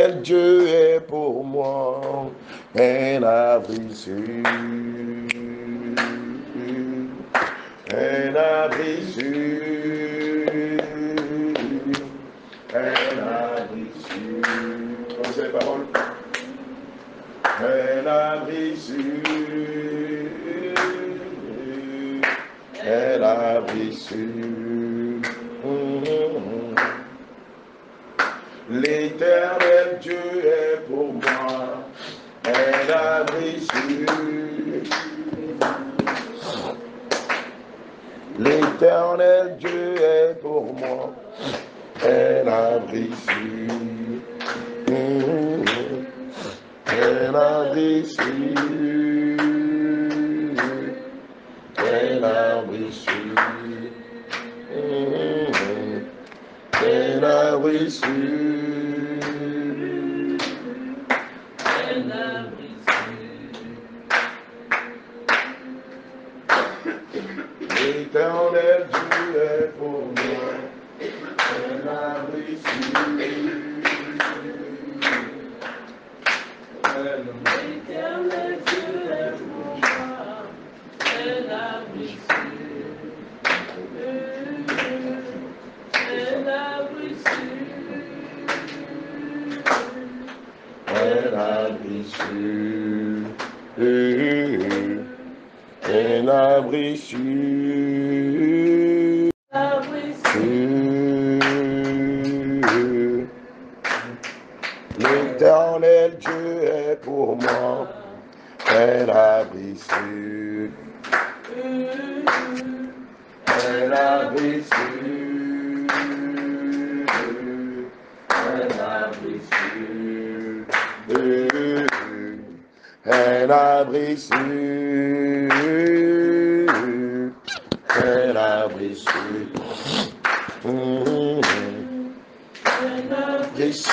Dieu est pour moi un abri sûr. Un abri sûr. Un abri sûr. Comme c'est les paroles. Un abri sûr. Un abri sûr. L'Éternel Dieu est pour moi un abri sûr. L'Éternel Dieu est pour moi un abri sûr. Un abri sûr. Un abri sûr. Un abri sûr. L'Éternel Dieu est pour moi un abri sûr. L'Éternel Dieu est pour moi un abri sûr. Un abri sûr. Un abri sûr. Un abri sûr. L'Éternel Dieu est pour moi un abri sûr. Un abri sûr. Un abri sûr. Un abri sûr. Un abri sûr. Un abri sûr.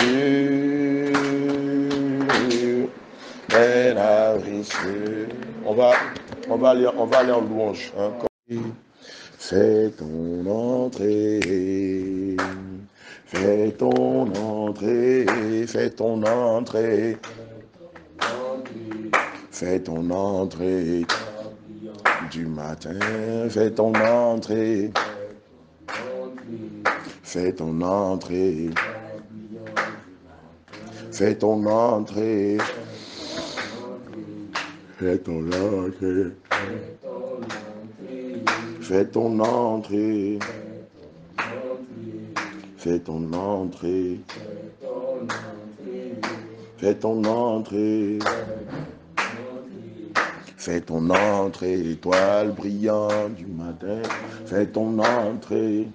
Un abri sûr. On va aller en louange. Hein. Fais ton entrée. Fais ton entrée. Fais ton entrée. Fais ton entrée du matin, fais ton entrée. Fais ton entrée. Fais ton entrée. Fais ton entrée. Fais ton entrée. Fais ton entrée. Fais ton entrée. Fais ton entrée, étoile brillante du matin. Fais ton entrée.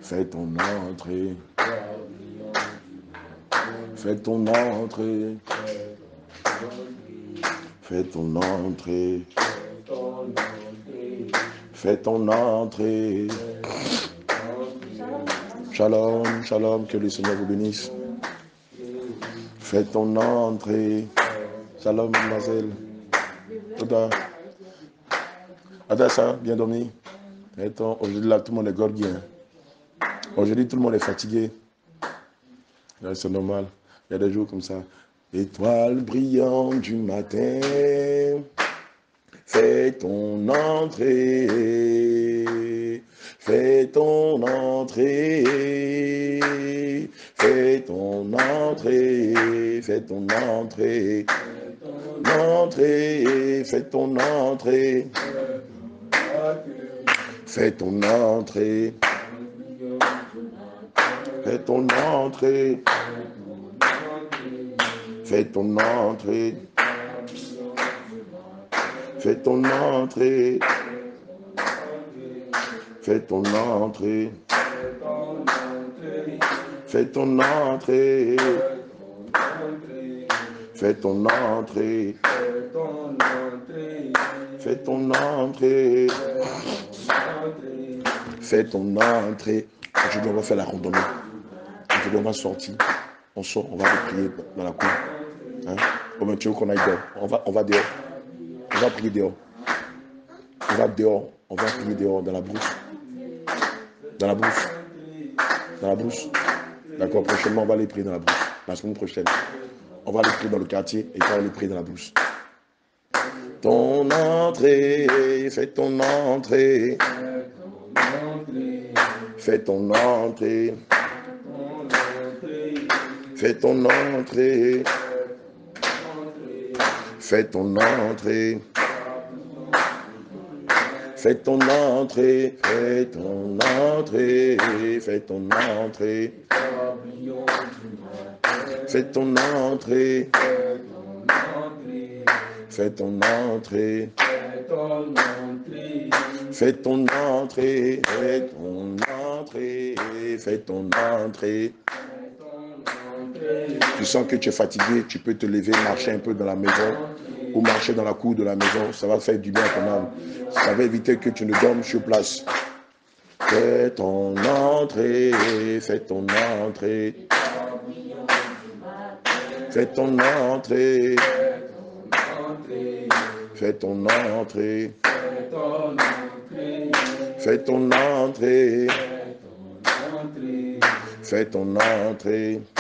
Fais ton entrée. Fais ton entrée. Fais ton entrée. Fais ton entrée. Shalom, shalom, que le Seigneur vous bénisse. Fais ton entrée. Shalom, mademoiselle. Adassa, bien dormi. Aujourd'hui, là, tout le monde est gorgé. Aujourd'hui, tout le monde est fatigué. C'est normal. Il y a des jours comme ça. Étoile brillante du matin, fais ton entrée. Fais ton entrée. Fais ton entrée. Fais ton entrée. Entrée. Fais ton entrée. Fais ton entrée. Fais ton entrée. Fais ton entrée. Fais ton entrée. Fais ton entrée. Fais ton entrée. Fais ton entrée. Fais ton entrée. Fais ton entrée. Aujourd'hui, on va faire la randonnée. Aujourd'hui, on va sortir. On sort, on va aller prier dans la cour. Hein? Comme tu veux qu'on aille dehors. On va dehors. On va prier dehors. On va dehors. On va prier dehors dans la brousse. Dans la brousse. Dans la brousse. D'accord, prochainement, on va les prier dans la bouche. La semaine prochaine, on va les prier dans le quartier et on va les prier dans la bouche. Ton entrée, fais ton entrée. Fais ton entrée. Fais ton entrée. Fais ton entrée. Fais ton entrée. Fais ton entrée. Fais ton entrée. Fais ton entrée. Fais ton entrée. Fais ton entrée. Fais ton entrée. Fais ton entrée. Tu sens que tu es fatigué, tu peux te lever, marcher un peu dans la maison ou marcher dans la cour de la maison. Ça va faire du bien à ton âme. Ça va éviter que tu ne dormes sur place. Fais ton entrée, fais ton entrée. Fais ton entrée. Fais ton entrée. Fais ton entrée. Fais ton entrée.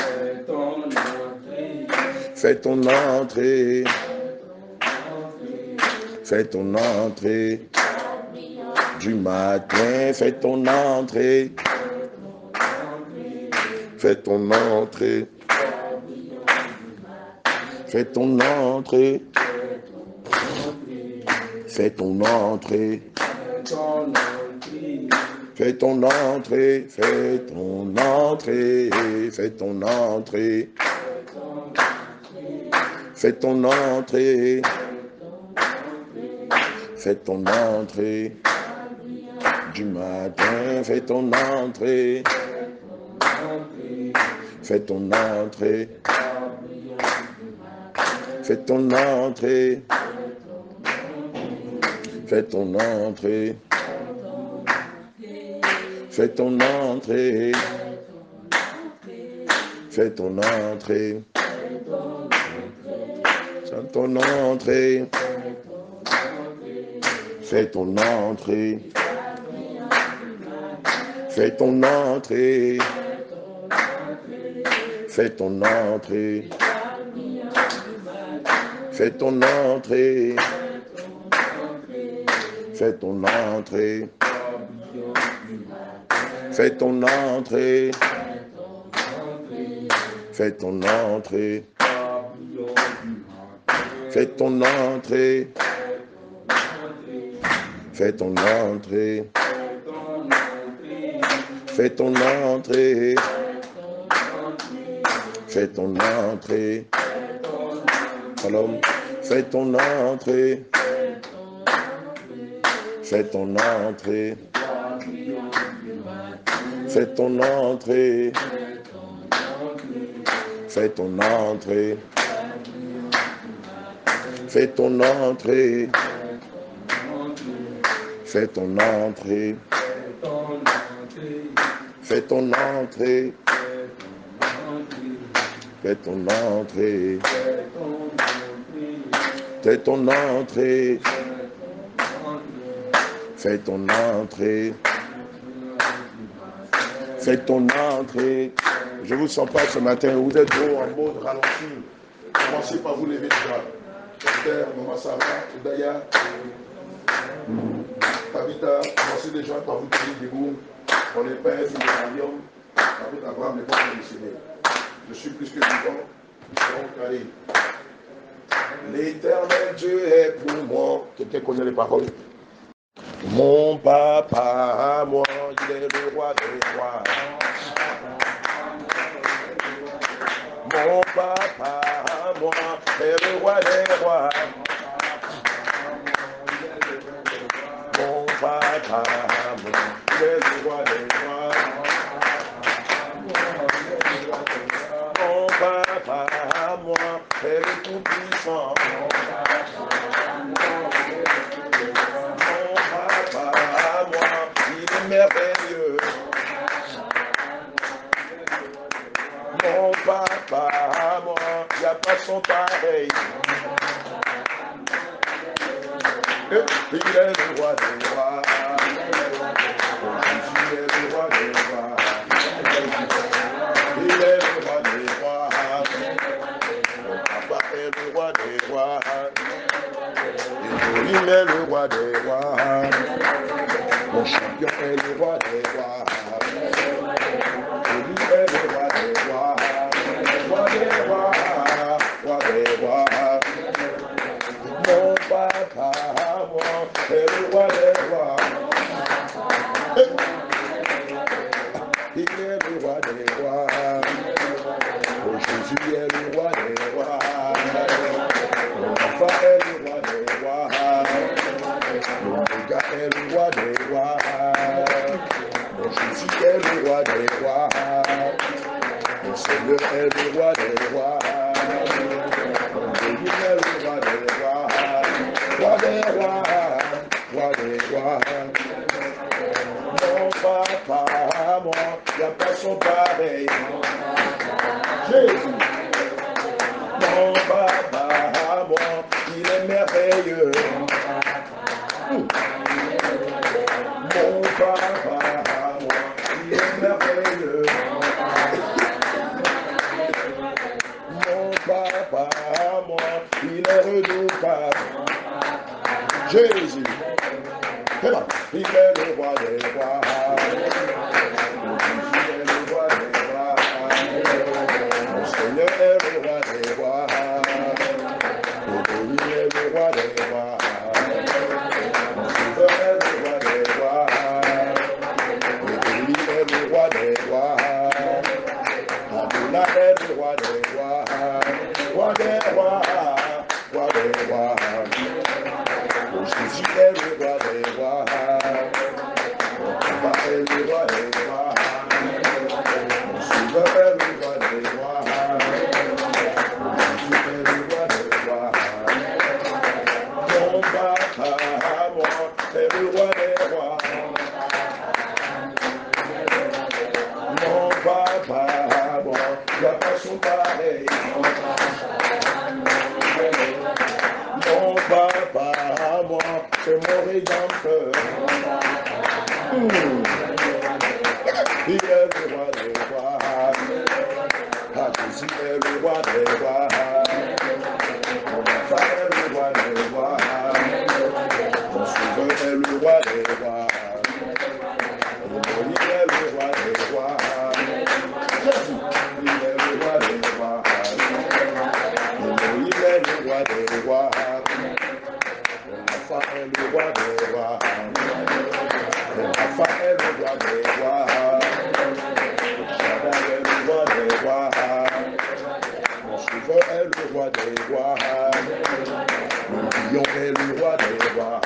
Fais ton entrée. Fais ton entrée. Du matin, fais ton entrée. Fais ton entrée. Fais ton entrée. Fais ton entrée. Fais ton entrée. Fais ton entrée. Fais ton entrée. Fais ton entrée. Fais ton entrée. Du matin, fais ton entrée. Fais ton entrée. Fais ton entrée. Fais ton entrée. Fais ton entrée. Fais ton entrée. Fais ton entrée. Fais ton entrée. Fais ton entrée. Fais ton entrée. Fais ton entrée. Fais ton entrée. Fais ton entrée. Fais ton entrée. Fais ton entrée. Fais ton entrée. Fais ton entrée. Fais ton entrée. Shalom. Fais ton entrée. Fais ton entrée. Fais ton entrée. Fais ton entrée. Fais ton entrée. Fais ton entrée. Fais ton entrée. Fais ton entrée. Fais ton entrée. Fais ton entrée. Fais ton entrée. Je vous sens pas ce matin. Vous êtes trop en mode ralenti. Commencez par vous lever déjà. Esther, Maman Sarah, Oudaya, Tabitha, commencez déjà par vous tenir debout. On est père du royaume. Avec Abraham n'est pas conditionné. Je suis plus que vivant. Donc allez. L'éternel Dieu est pour moi. Quelqu'un connaît les paroles? Mon papa à moi, il est le roi des rois. Mon papa à moi est le roi des rois. Mon papa à moi, il est le roi des rois. Mon papa à moi est le tout-puissant. Mon papa à moi, il est merveilleux. Mon papa à moi, il n'y a pas son pareil. Il est le roi des rois. Il est le roi des rois. Il roi des rois. Mon champion est le roi des rois. Lui est le roi des rois. Roi des rois. Roi des rois. Mon papa, moi, est le roi des rois. Il est le roi des rois. Oh, Jésus est le roi des rois. Mon enfant est le roi des rois. Mon gars est le roi des rois. Mon Jésus est le roi des rois. Mon Seigneur est le roi des rois. Mon Dieu est le roi des rois. Roi des rois. Roi des rois. Mon papa, moi, il n'y a pas son pareil. Jésus. Mon papa, moi, il est merveilleux. Mon papa, moi, il est merveilleux. Mon papa, moi, il est redoutable. Jésus. Il est le roi des rois. Jésus est le roi des rois. Mon Seigneur est le roi des rois. Il est le roi des rois. Mon Sauveur est le roi des rois. Il est le roi des rois. Adonai est le roi des rois. Roi des rois. Roi des rois. Jésus est le roi des rois. Mon papa est le roi des rois. Mon Sauveur est le roi des rois. Jésus est le roi des rois. Mon papa, moi, est le roi des rois. Mon papa, moi, il n'y a pas son pareil. Mon papa, moi, c'est mon rédempteur. Il est le roi des rois. Ah, Jésus est le roi des rois. Mon enfant est le roi des rois. Mon sauveur est le roi des rois. Il est le roi des rois. Jésus, il est le roi des rois. Il est le roi des rois. Mon enfant est le roi des rois. Mon enfant est le roi des rois. Shaddai est le roi des rois. Mon sauveur est le roi des rois. Mon lion est le roi des rois.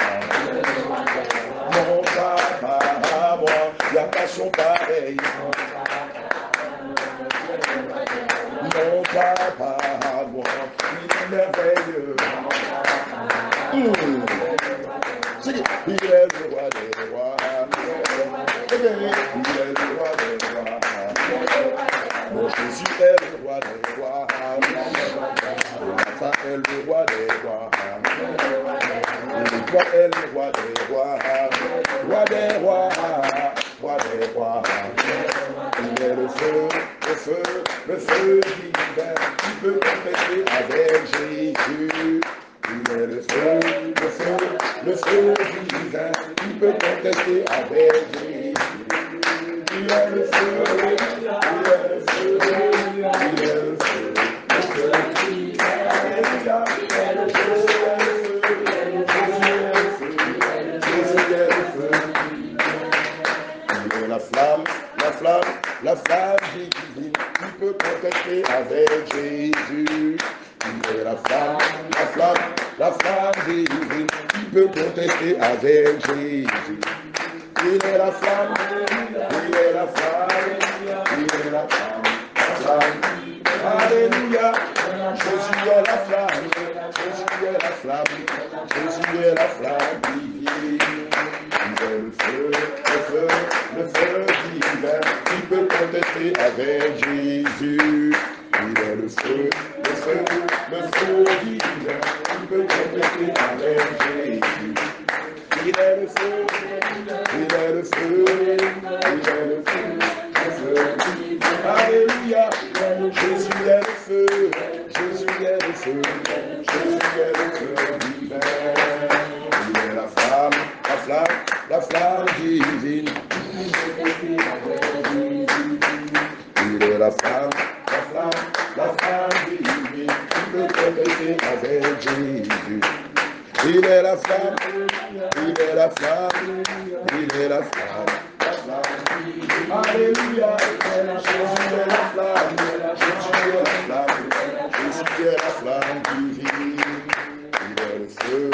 Mon papa, moi, il n'y a pas son pareil. Mon papa, moi, il est merveilleux. Il est le roi des rois. Il est le roi des rois. Mon Jésus est le roi des rois. Mon enfant est le roi des rois. Toi est le roi des rois. Roi des rois. Roi des rois. Il est le feu, le feu, le feu divin. Tu peux compléter avec Jésus. Il est le feu, le feu, le feu divin. Tu peux contester avec Jésus. Il est le feu, il est le feu, il est le feu, le feu divin. Alléluia, il est le feu, Jésus est le feu. Il est la flamme, la flamme, la flamme divine. Tu peux contester avec Jésus. Il est la flamme, la flamme, la flamme divine. Tu peux contester avec Jésus. Il est la flamme, il est la flamme, il est la flamme, la flamme. Alléluia, Jésus est la flamme, Jésus est la flamme, Jésus est la flamme divine. Il est le feu, le feu, le feu divin. Tu peux contester avec Jésus. Il est le feu, le feu, le feu divin. Tu peux contester avec Jésus. Il est le feu, il est le feu, il est le feu, le feu. Alléluia, Jésus est le feu, Jésus est le feu, Jésus est le feu divin. Il est la flamme. flamme divine. Il est la flamme divine qui peut connecter avec Jésus. Il est la flamme, il est la flamme, il est la flamme. Alléluia, Jésus est la flamme, Jésus est la flamme, Jésus est la flamme divine. Il est le feu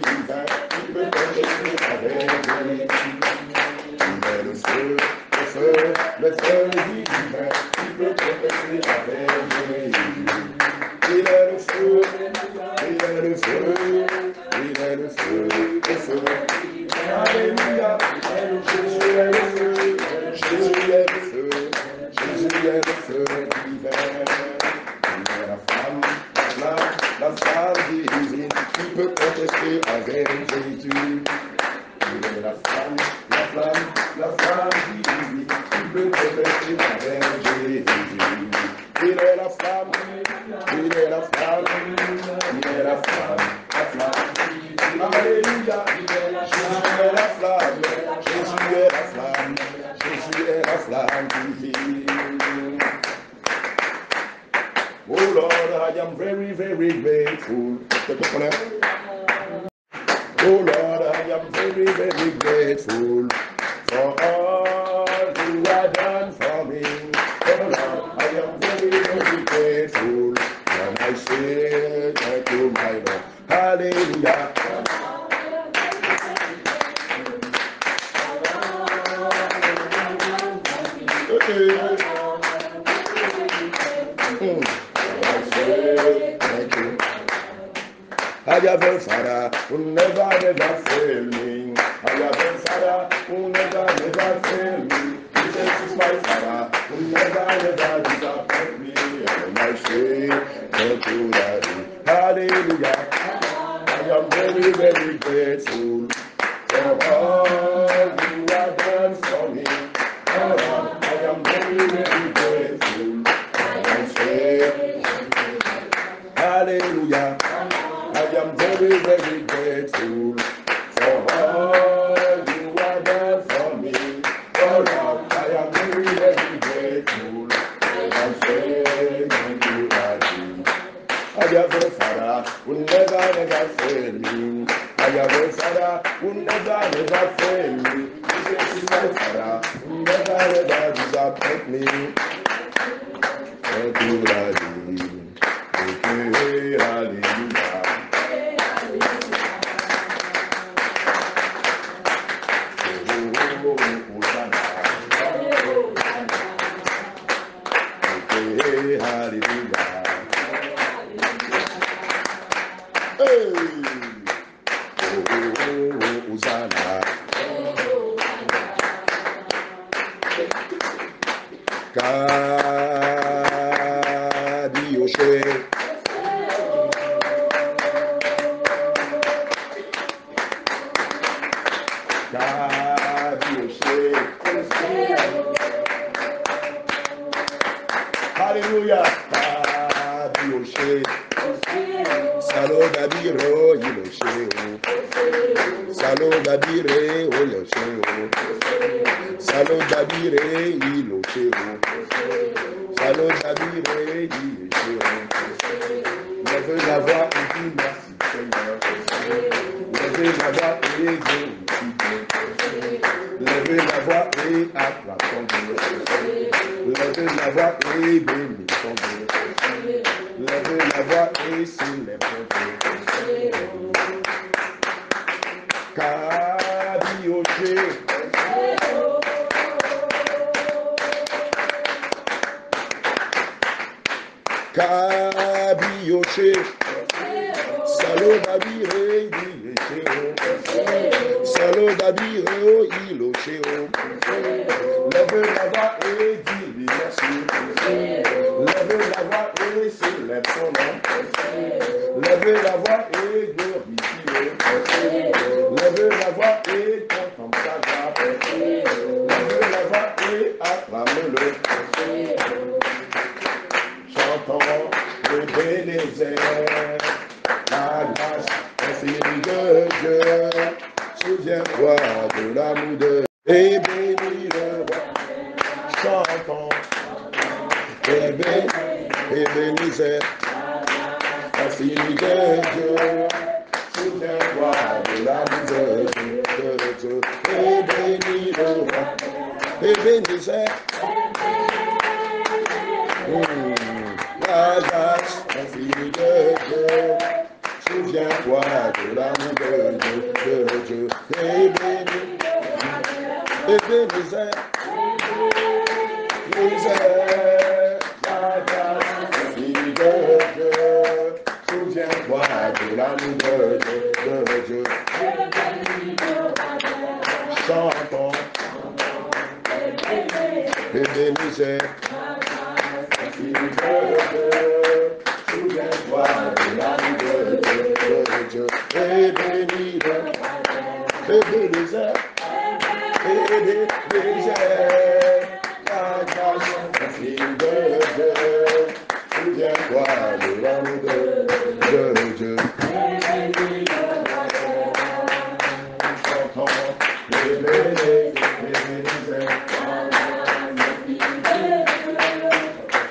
divin qui peut connecter avec Jésus. Il est le feu divin qui peut connecter avec Jésus. Il est le feu, il est le feu, il est le feu. Alléluia, Jésus est le feu, Jésus est le feu, Jésus est le feu divin. Il est la flamme divine qui peut contester avec Jésus. Il est la flamme divine qui peut contester avec Jésus. Il est la flamme, il est la flamme, il est la flamme. Alléluia, Jésus est la flamme, Jésus est la flamme, Jésus est la flamme divine. Oh Lord, I am very, very grateful. Oh Lord, I am very, very grateful for all you have done for me. Oh Lord, I am very, very grateful when I say thank you, my Lord. Hallelujah. I have a father who never failed me. I have a father who never failed me. Jesus is my father who never disappoint me. And I say, thank you, Daddy. Hallelujah. I am very, very grateful for all you have done for me. Oh, I am very, very grateful. And I say, hallelujah. I am very, very grateful for all you have done for me. Oh Lord, I am very, very grateful. And I say thank you, Daddy. I have a father who never failed me. I have a father who never failed me. Jesus is my father who never disappoint me. Thank you, Daddy. Thank you, hallelujah. Hallelujah. Salo Dabiro, Salo Dabire, Salo Dabire, Salo Dabire, levez la voix et dis merci Seigneur. Levez la voix et glorifiez. Levez la voix et acclamons Dieu. Levez la voix et bénissons Dieu. Levez la voix et célébrons Dieu. Kabioché. Kabioché. Salo Dabire, Salo Dabire, levez la voix et dis merci. Levez la voix et célèbre son nom. Levez la voix et glorifie. Levez la voix et contemple sa grâce. Levez la voix et acclame-le. Chantons le Bénézère, la grâce infinie de Dieu. Ebenezer, la fille de Dieu, souviens-toi de l'amour de Dieu, et bénis le roi. Ebenezer, la grâce, la fille de Dieu, souviens-toi de l'amour de Dieu, et bénis, Ebenezer, la grâce, la fille de Dieu, souviens-toi de l'amour de Dieu. Chantons, Ebenezer, la fille de Dieu, souviens-toi de l'amour de Dieu. Et bénis Ebenezer, Ebenezer, la grâce, la fille de Dieu, souviens-toi de l'amour de Dieu. Chantons, Ebenezer,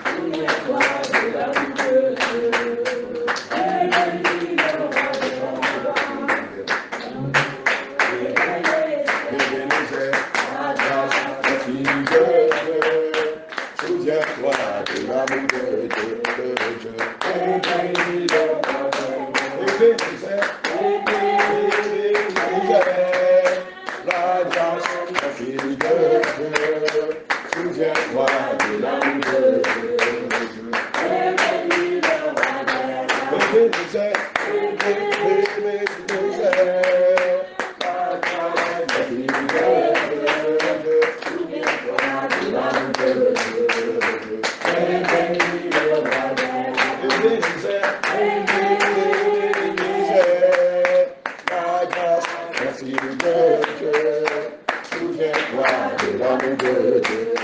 souviens-toi de l'amour de Dieu. La grâce, la fille de Dieu, souviens-toi de l'amour de Dieu.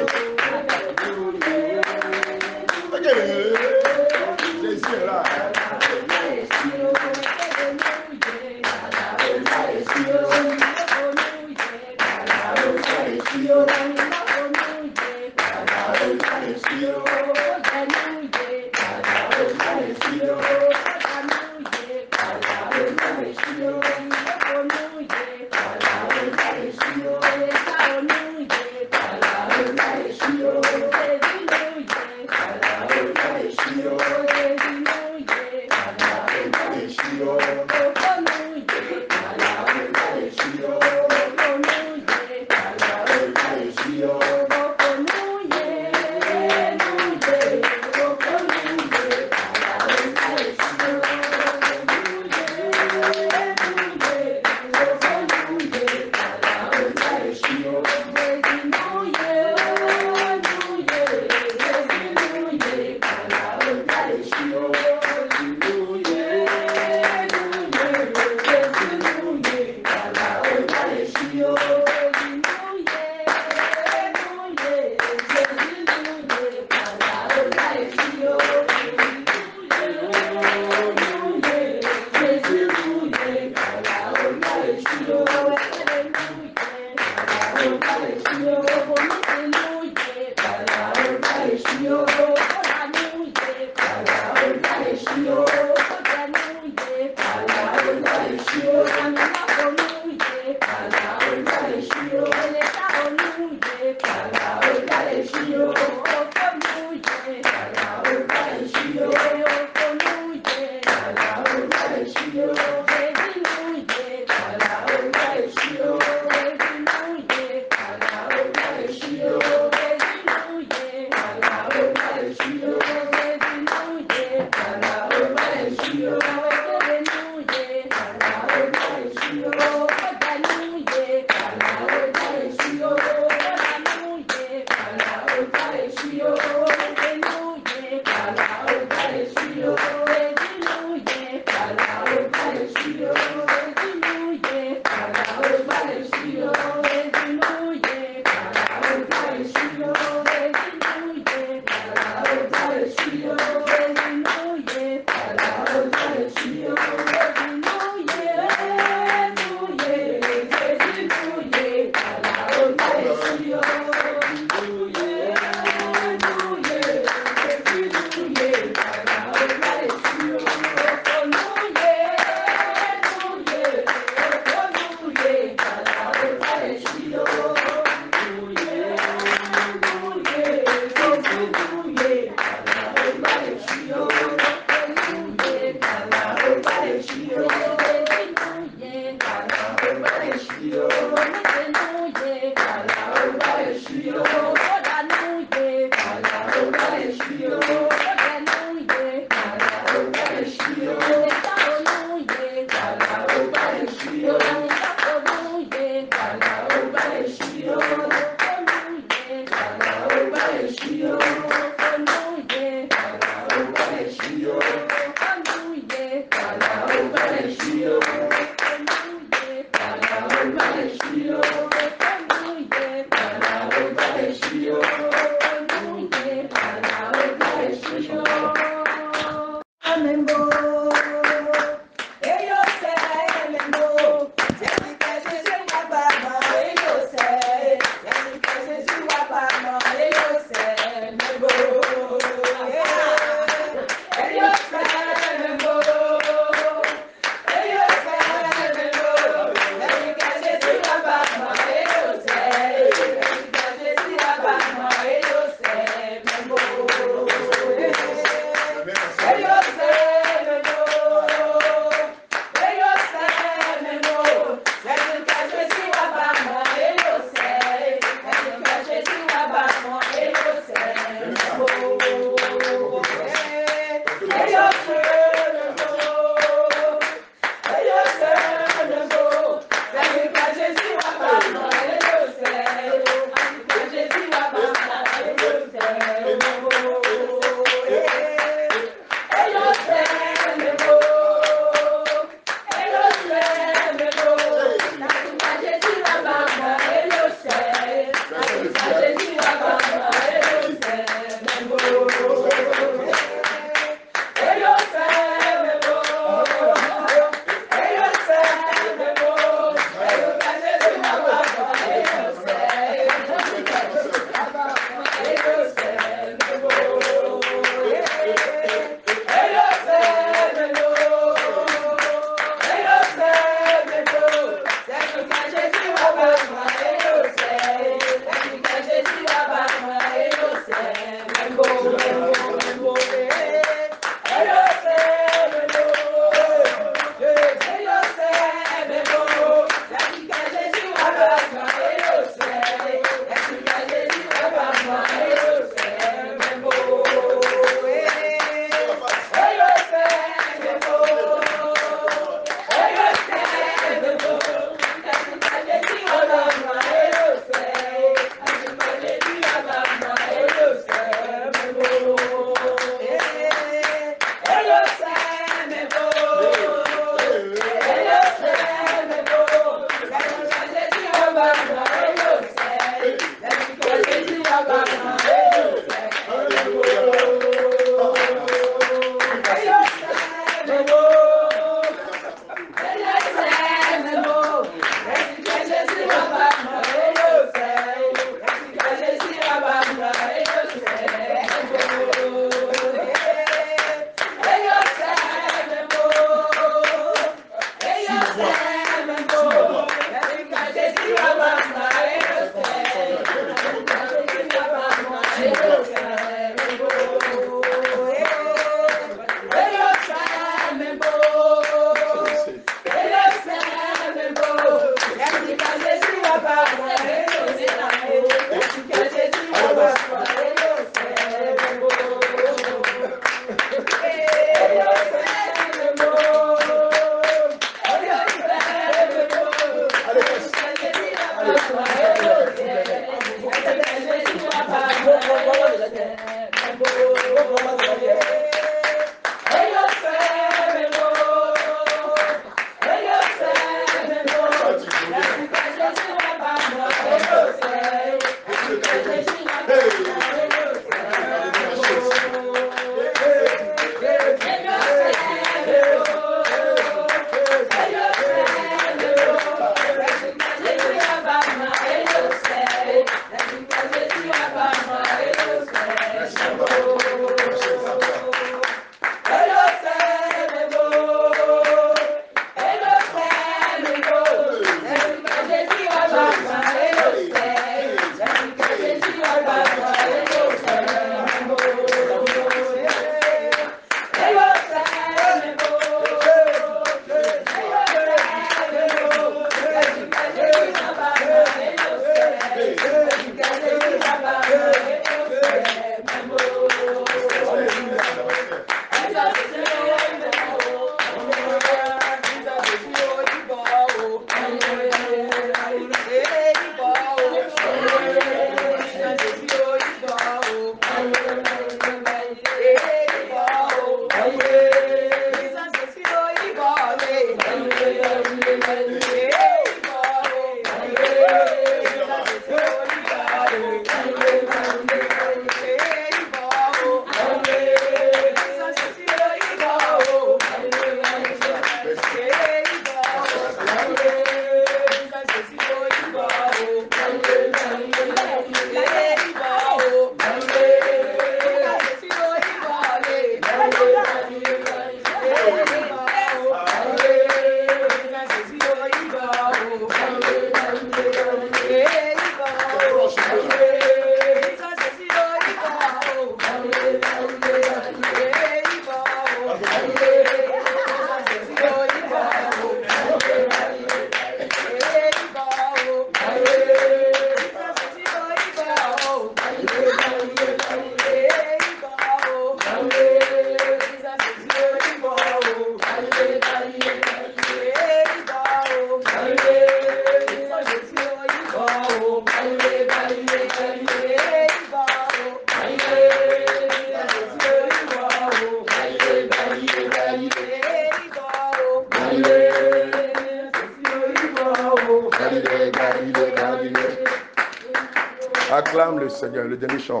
Acclame le Seigneur, le dernier chant.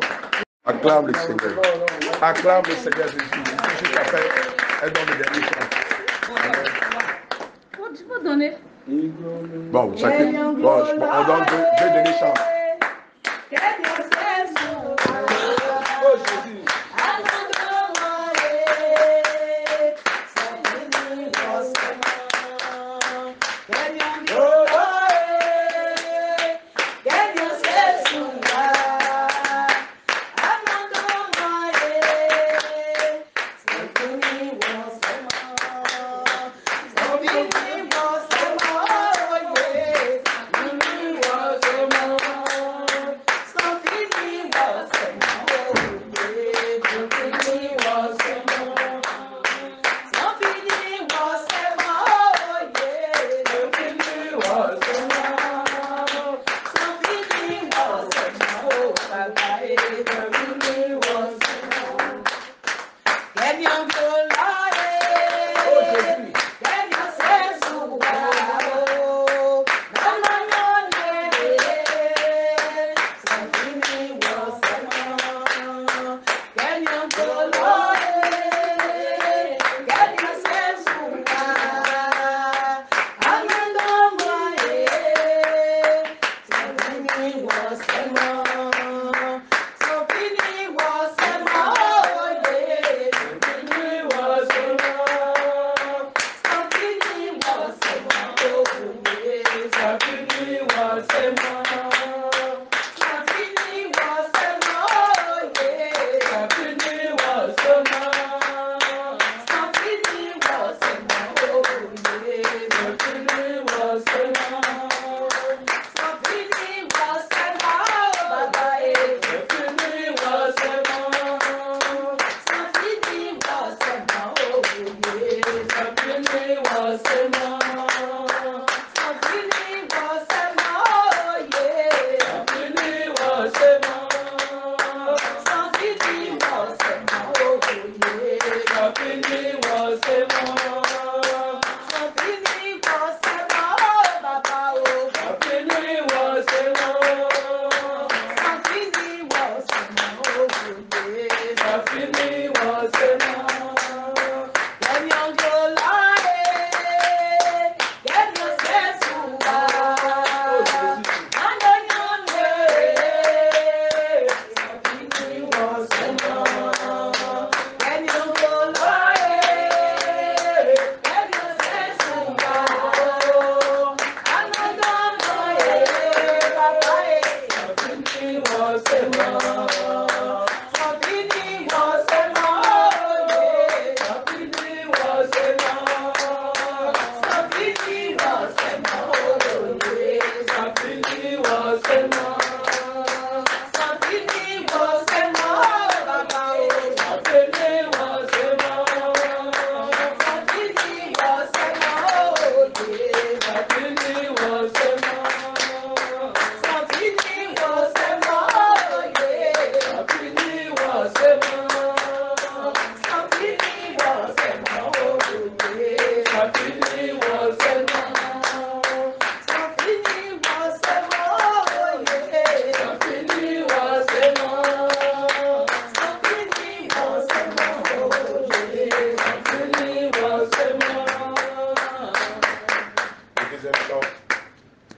Acclame le Seigneur. Acclame le Seigneur Jésus. Juste après, elle donne le dernier chant. Tu peux donner. Bon, chacun. Bon, on donne deux derniers chants. Oh Jésus.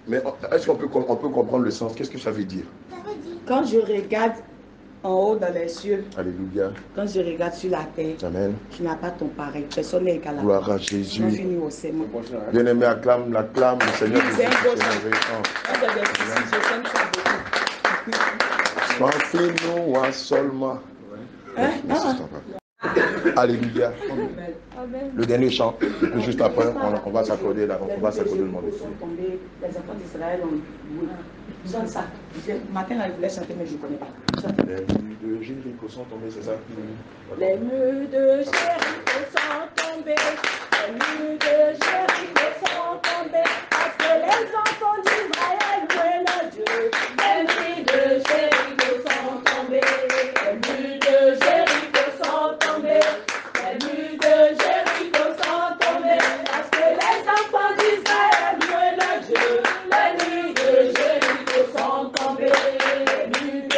Mais est-ce qu'on peut comprendre le sens? Qu'est-ce que ça veut dire? Quand je regarde en haut dans les cieux, Alléluia. quand je regarde sur la terre, Amen. tu n'as pas ton pareil. Personne n'est égal à toi. Gloire à Jésus. On finit au serment. Bien-aimé, acclame le Seigneur. C'est un beau chant. Un des petits, je sens ça beaucoup. Confie-nous seulement. Hein? Alléluia. Amen. Le dernier chant, et puis juste après, on va s'accorder on va s'accorder le monde. Les enfants d'Israël ont chante ça. Matin, là, je voulais chanter, mais je ne connais pas. Les murs de Jéricho sont tombés, c'est ça? Les murs de Jéricho sont tombés. Les murs de Jéricho sont tombés. Parce que les enfants d'Israël louaient leur Dieu. Les murs de Jéricho sont tombés. Les murs de Jéricho sont tombés. Les murs de Jéricho sont tombés. Parce que les enfants d'Israël louaient leur Dieu. Les murs de Jéricho sont tombés. Les murs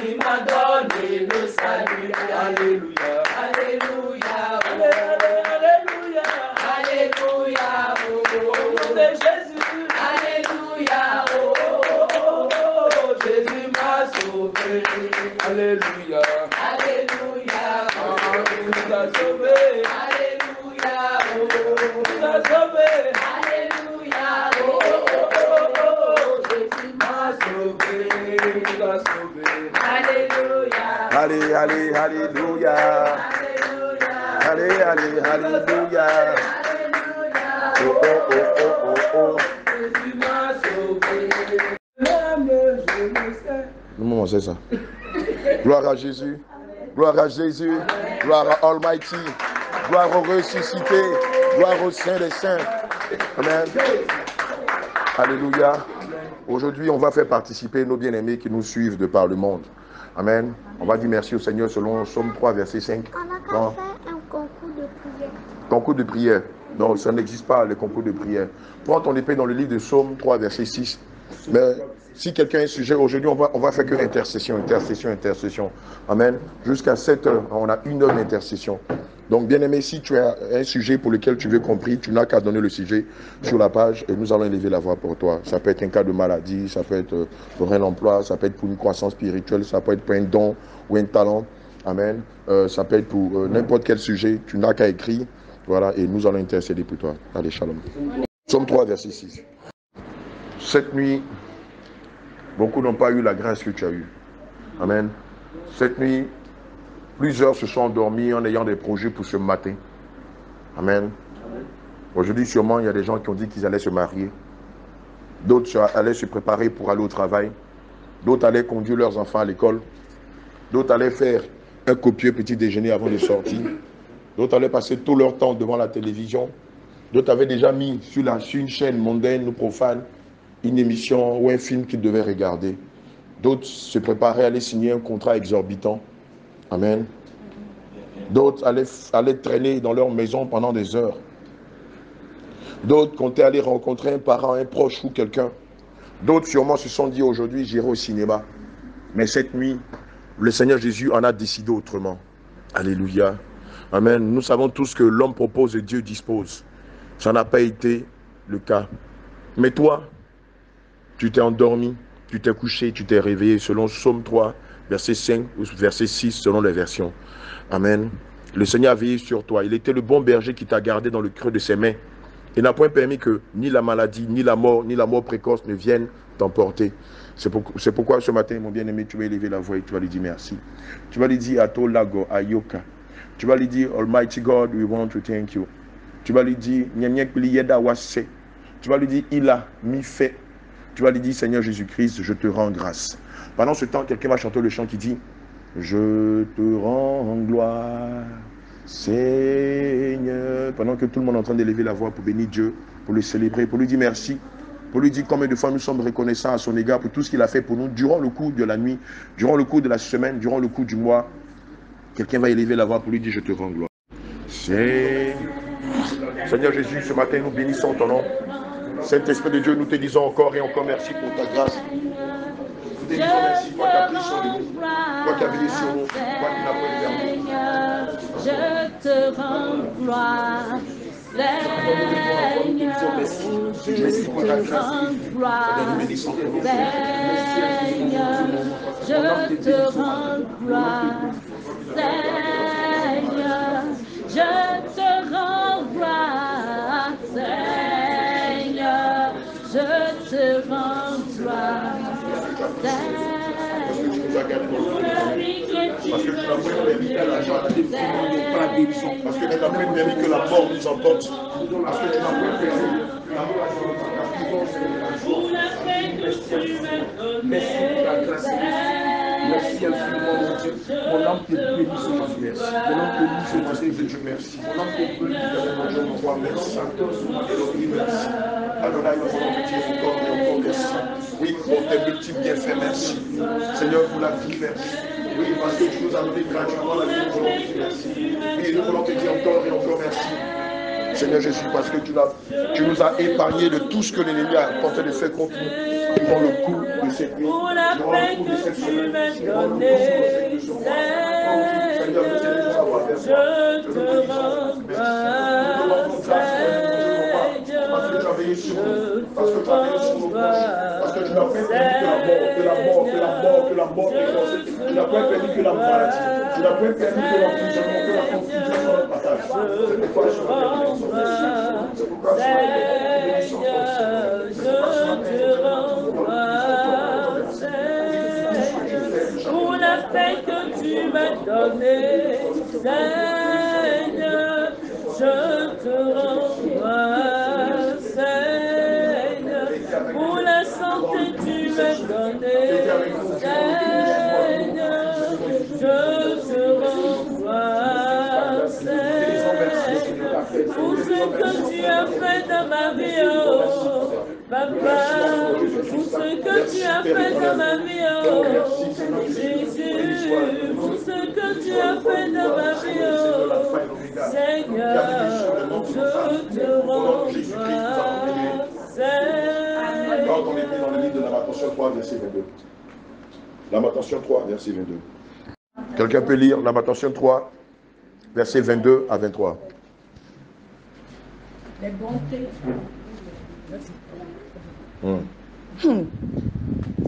Il m'a donné le Alléluia. Il nous a sauvés. Alléluia. Il nous a sauvés. Alléluia. Jésus m'a sauvé. Il nous a sauvés. Alléluia. Allez, allez, alléluia. Allez, allez, alléluia. Oh, oh, oh, oh, oh, oh. Jésus m'a sauvé. Même je ne sais. Comment c'est ça? Gloire à Jésus. Gloire à Jésus. Gloire à Almighty. Gloire au ressuscité. Gloire au Saint des Saints. Amen. Alléluia. Aujourd'hui, on va faire participer nos bien-aimés qui nous suivent de par le monde. Amen. On va dire merci au Seigneur selon Somme 3, verset 5. On a qu'à faire un concours de prière. Concours de prière. Non, ça n'existe pas, le concours de prière. Prends ton épée dans le livre de Somme 3, verset 6. Mais si quelqu'un a un sujet, aujourd'hui, on va faire que intercession, intercession, intercession. Amen. Jusqu'à 7 heures, on a 1 heure d'intercession. Donc, bien-aimé, si tu as un sujet pour lequel tu veux compris, tu n'as qu'à donner le sujet sur la page et nous allons élever la voix pour toi. Ça peut être un cas de maladie, ça peut être pour un emploi, ça peut être pour une croissance spirituelle, ça peut être pour un don ou un talent. Amen. Ça peut être pour n'importe quel sujet. Tu n'as qu'à écrire. Voilà, et nous allons intercéder pour toi. Allez, shalom. Somme 3, verset 6. Cette nuit, beaucoup n'ont pas eu la grâce que tu as eue. Amen. Cette nuit, plusieurs se sont endormis en ayant des projets pour ce matin. Amen. Aujourd'hui, sûrement, il y a des gens qui ont dit qu'ils allaient se marier. D'autres allaient se préparer pour aller au travail. D'autres allaient conduire leurs enfants à l'école. D'autres allaient faire un copieux petit déjeuner avant de sortir. D'autres allaient passer tout leur temps devant la télévision. D'autres avaient déjà mis sur une chaîne mondaine ou profane une émission ou un film qu'ils devaient regarder. D'autres se préparaient à aller signer un contrat exorbitant. Amen. D'autres allaient traîner dans leur maison pendant des heures. D'autres comptaient aller rencontrer un parent, un proche ou quelqu'un. D'autres sûrement se sont dit aujourd'hui j'irai au cinéma. Mais cette nuit, le Seigneur Jésus en a décidé autrement. Alléluia. Amen. Nous savons tous que l'homme propose et Dieu dispose. Ça n'a pas été le cas. Mais toi, tu t'es endormi, tu t'es couché, tu t'es réveillé selon Somme 3, verset 5 ou verset 6 selon les versions. Amen. Le Seigneur a veillé sur toi. Il était le bon berger qui t'a gardé dans le creux de ses mains. Il n'a point permis que ni la maladie, ni la mort précoce ne viennent t'emporter. C'est pourquoi ce matin, mon bien-aimé, tu vas élever la voix et tu vas lui dire merci. Tu vas lui dire Ato Lago Ayoka. Tu vas lui dire Almighty God, we want to thank you. Tu vas lui dire Nyanyek Liyeda Wase. Tu vas lui dire Il a mis fait. Tu vas lui dire Seigneur Jésus-Christ, je te rends grâce. Pendant ce temps, quelqu'un va chanter le chant qui dit Je te rends gloire, Seigneur. Pendant que tout le monde est en train d'élever la voix pour bénir Dieu, pour le célébrer, pour lui dire merci. Pour lui dire combien de fois nous sommes reconnaissants à son égard pour tout ce qu'il a fait pour nous durant le cours de la nuit, durant le cours de la semaine, durant le cours du mois. Quelqu'un va élever la voix pour lui dire je te rends gloire. Seigneur Jésus, ce matin nous bénissons ton nom. Saint-Esprit de Dieu, nous te disons encore et encore merci pour ta grâce. Nous te disons merci pour ta prise sur nous, toi qui as veillé sur nous, toi qui n'as pas permis. Je te rends gloire. Seigneur, je te rends gloire. Seigneur, je te rends gloire. Seigneur, je te rends gloire. Seigneur, je te rends gloire. Parce que tu n'as pas permis que l'argent parce que tu n'as pas permis que la mort nous emporte. Parce que tu n'as pas permis Merci pour ta grâce. Merci infiniment, mon Dieu. Mon âme te bénit ce matin. Mon âme te bénit ce matin. Dieu merci. Mon âme te bénit ce matin. Merci. Merci. Adonai, nous voulons te dire encore et encore merci. Oui, pour tes multiples bienfaits, merci. Seigneur, pour la vie, merci. Oui, parce que tu nous as donné gratuitement la vie, nous voulons te dire merci. Oui, nous voulons te dire encore et encore merci. Seigneur Jésus, parce que tu nous as épargné de tout ce que l'ennemi a tenté de faire contre nous durant le cours de cette nuit, durant le cours de cette semaine, durant le cours de cette semaine. Seigneur, nous te disons avoir vers toi. Nous te disons merci. Nous demandons grâce parce que tu as veillé sur nous, parce que tu as veillé sur nos proches, parce que tu n'as pas permis que la mort précoce Tu n'as pas permis que la maladie, tu n'as pas permis que l'emprisonnement, que la confusion soit notre passage. C'est pourquoi je renvoie, c'est pourquoi Seigneur, je te renvoie, Seigneur, pour la paix que tu m'as donnée, Seigneur, je te renvoie, Seigneur, pour la santé que tu m'as donnée, Seigneur, je te renvoie, Seigneur, pour ce que tu as fait dans ma vie, oh, Papa, pour ce que tu as fait dans ma vie, oh, Jésus, pour ce que tu as fait dans ma vie, oh, Seigneur, je te renvoie, Seigneur. Quand on est dans le livre de Lamentation 3, verset 22. Lamentation 3, verset 22. Quelqu'un peut lire Lamentation 3, verset 22 à 23. Les bontés.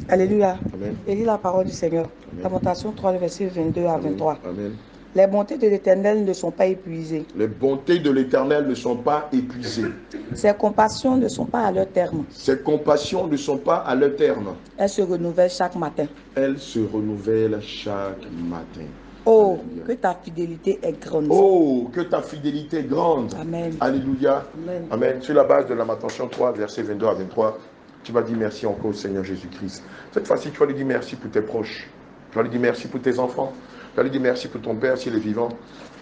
Alléluia. Amen. Et lis la parole du Seigneur. Lamentation 3, verset 22 à 23. Amen. Les bontés de l'Éternel ne sont pas épuisées. Les bontés de l'Éternel ne sont pas épuisées. Ses compassions ne sont pas à leur terme. Ses compassions ne sont pas à leur terme. Elles se renouvellent chaque matin. Elles se renouvellent chaque matin. Oh, Alléluia. que ta fidélité est grande. Oh, que ta fidélité est grande. Amen. Alléluia. Amen. Amen. Sur la base de Lamentation 3, verset 22 à 23, tu vas dire merci encore au Seigneur Jésus-Christ. Cette fois-ci, tu vas lui dire merci pour tes proches. Tu vas lui dire merci pour tes enfants. Tu vas lui dire merci pour ton père s'il est vivant.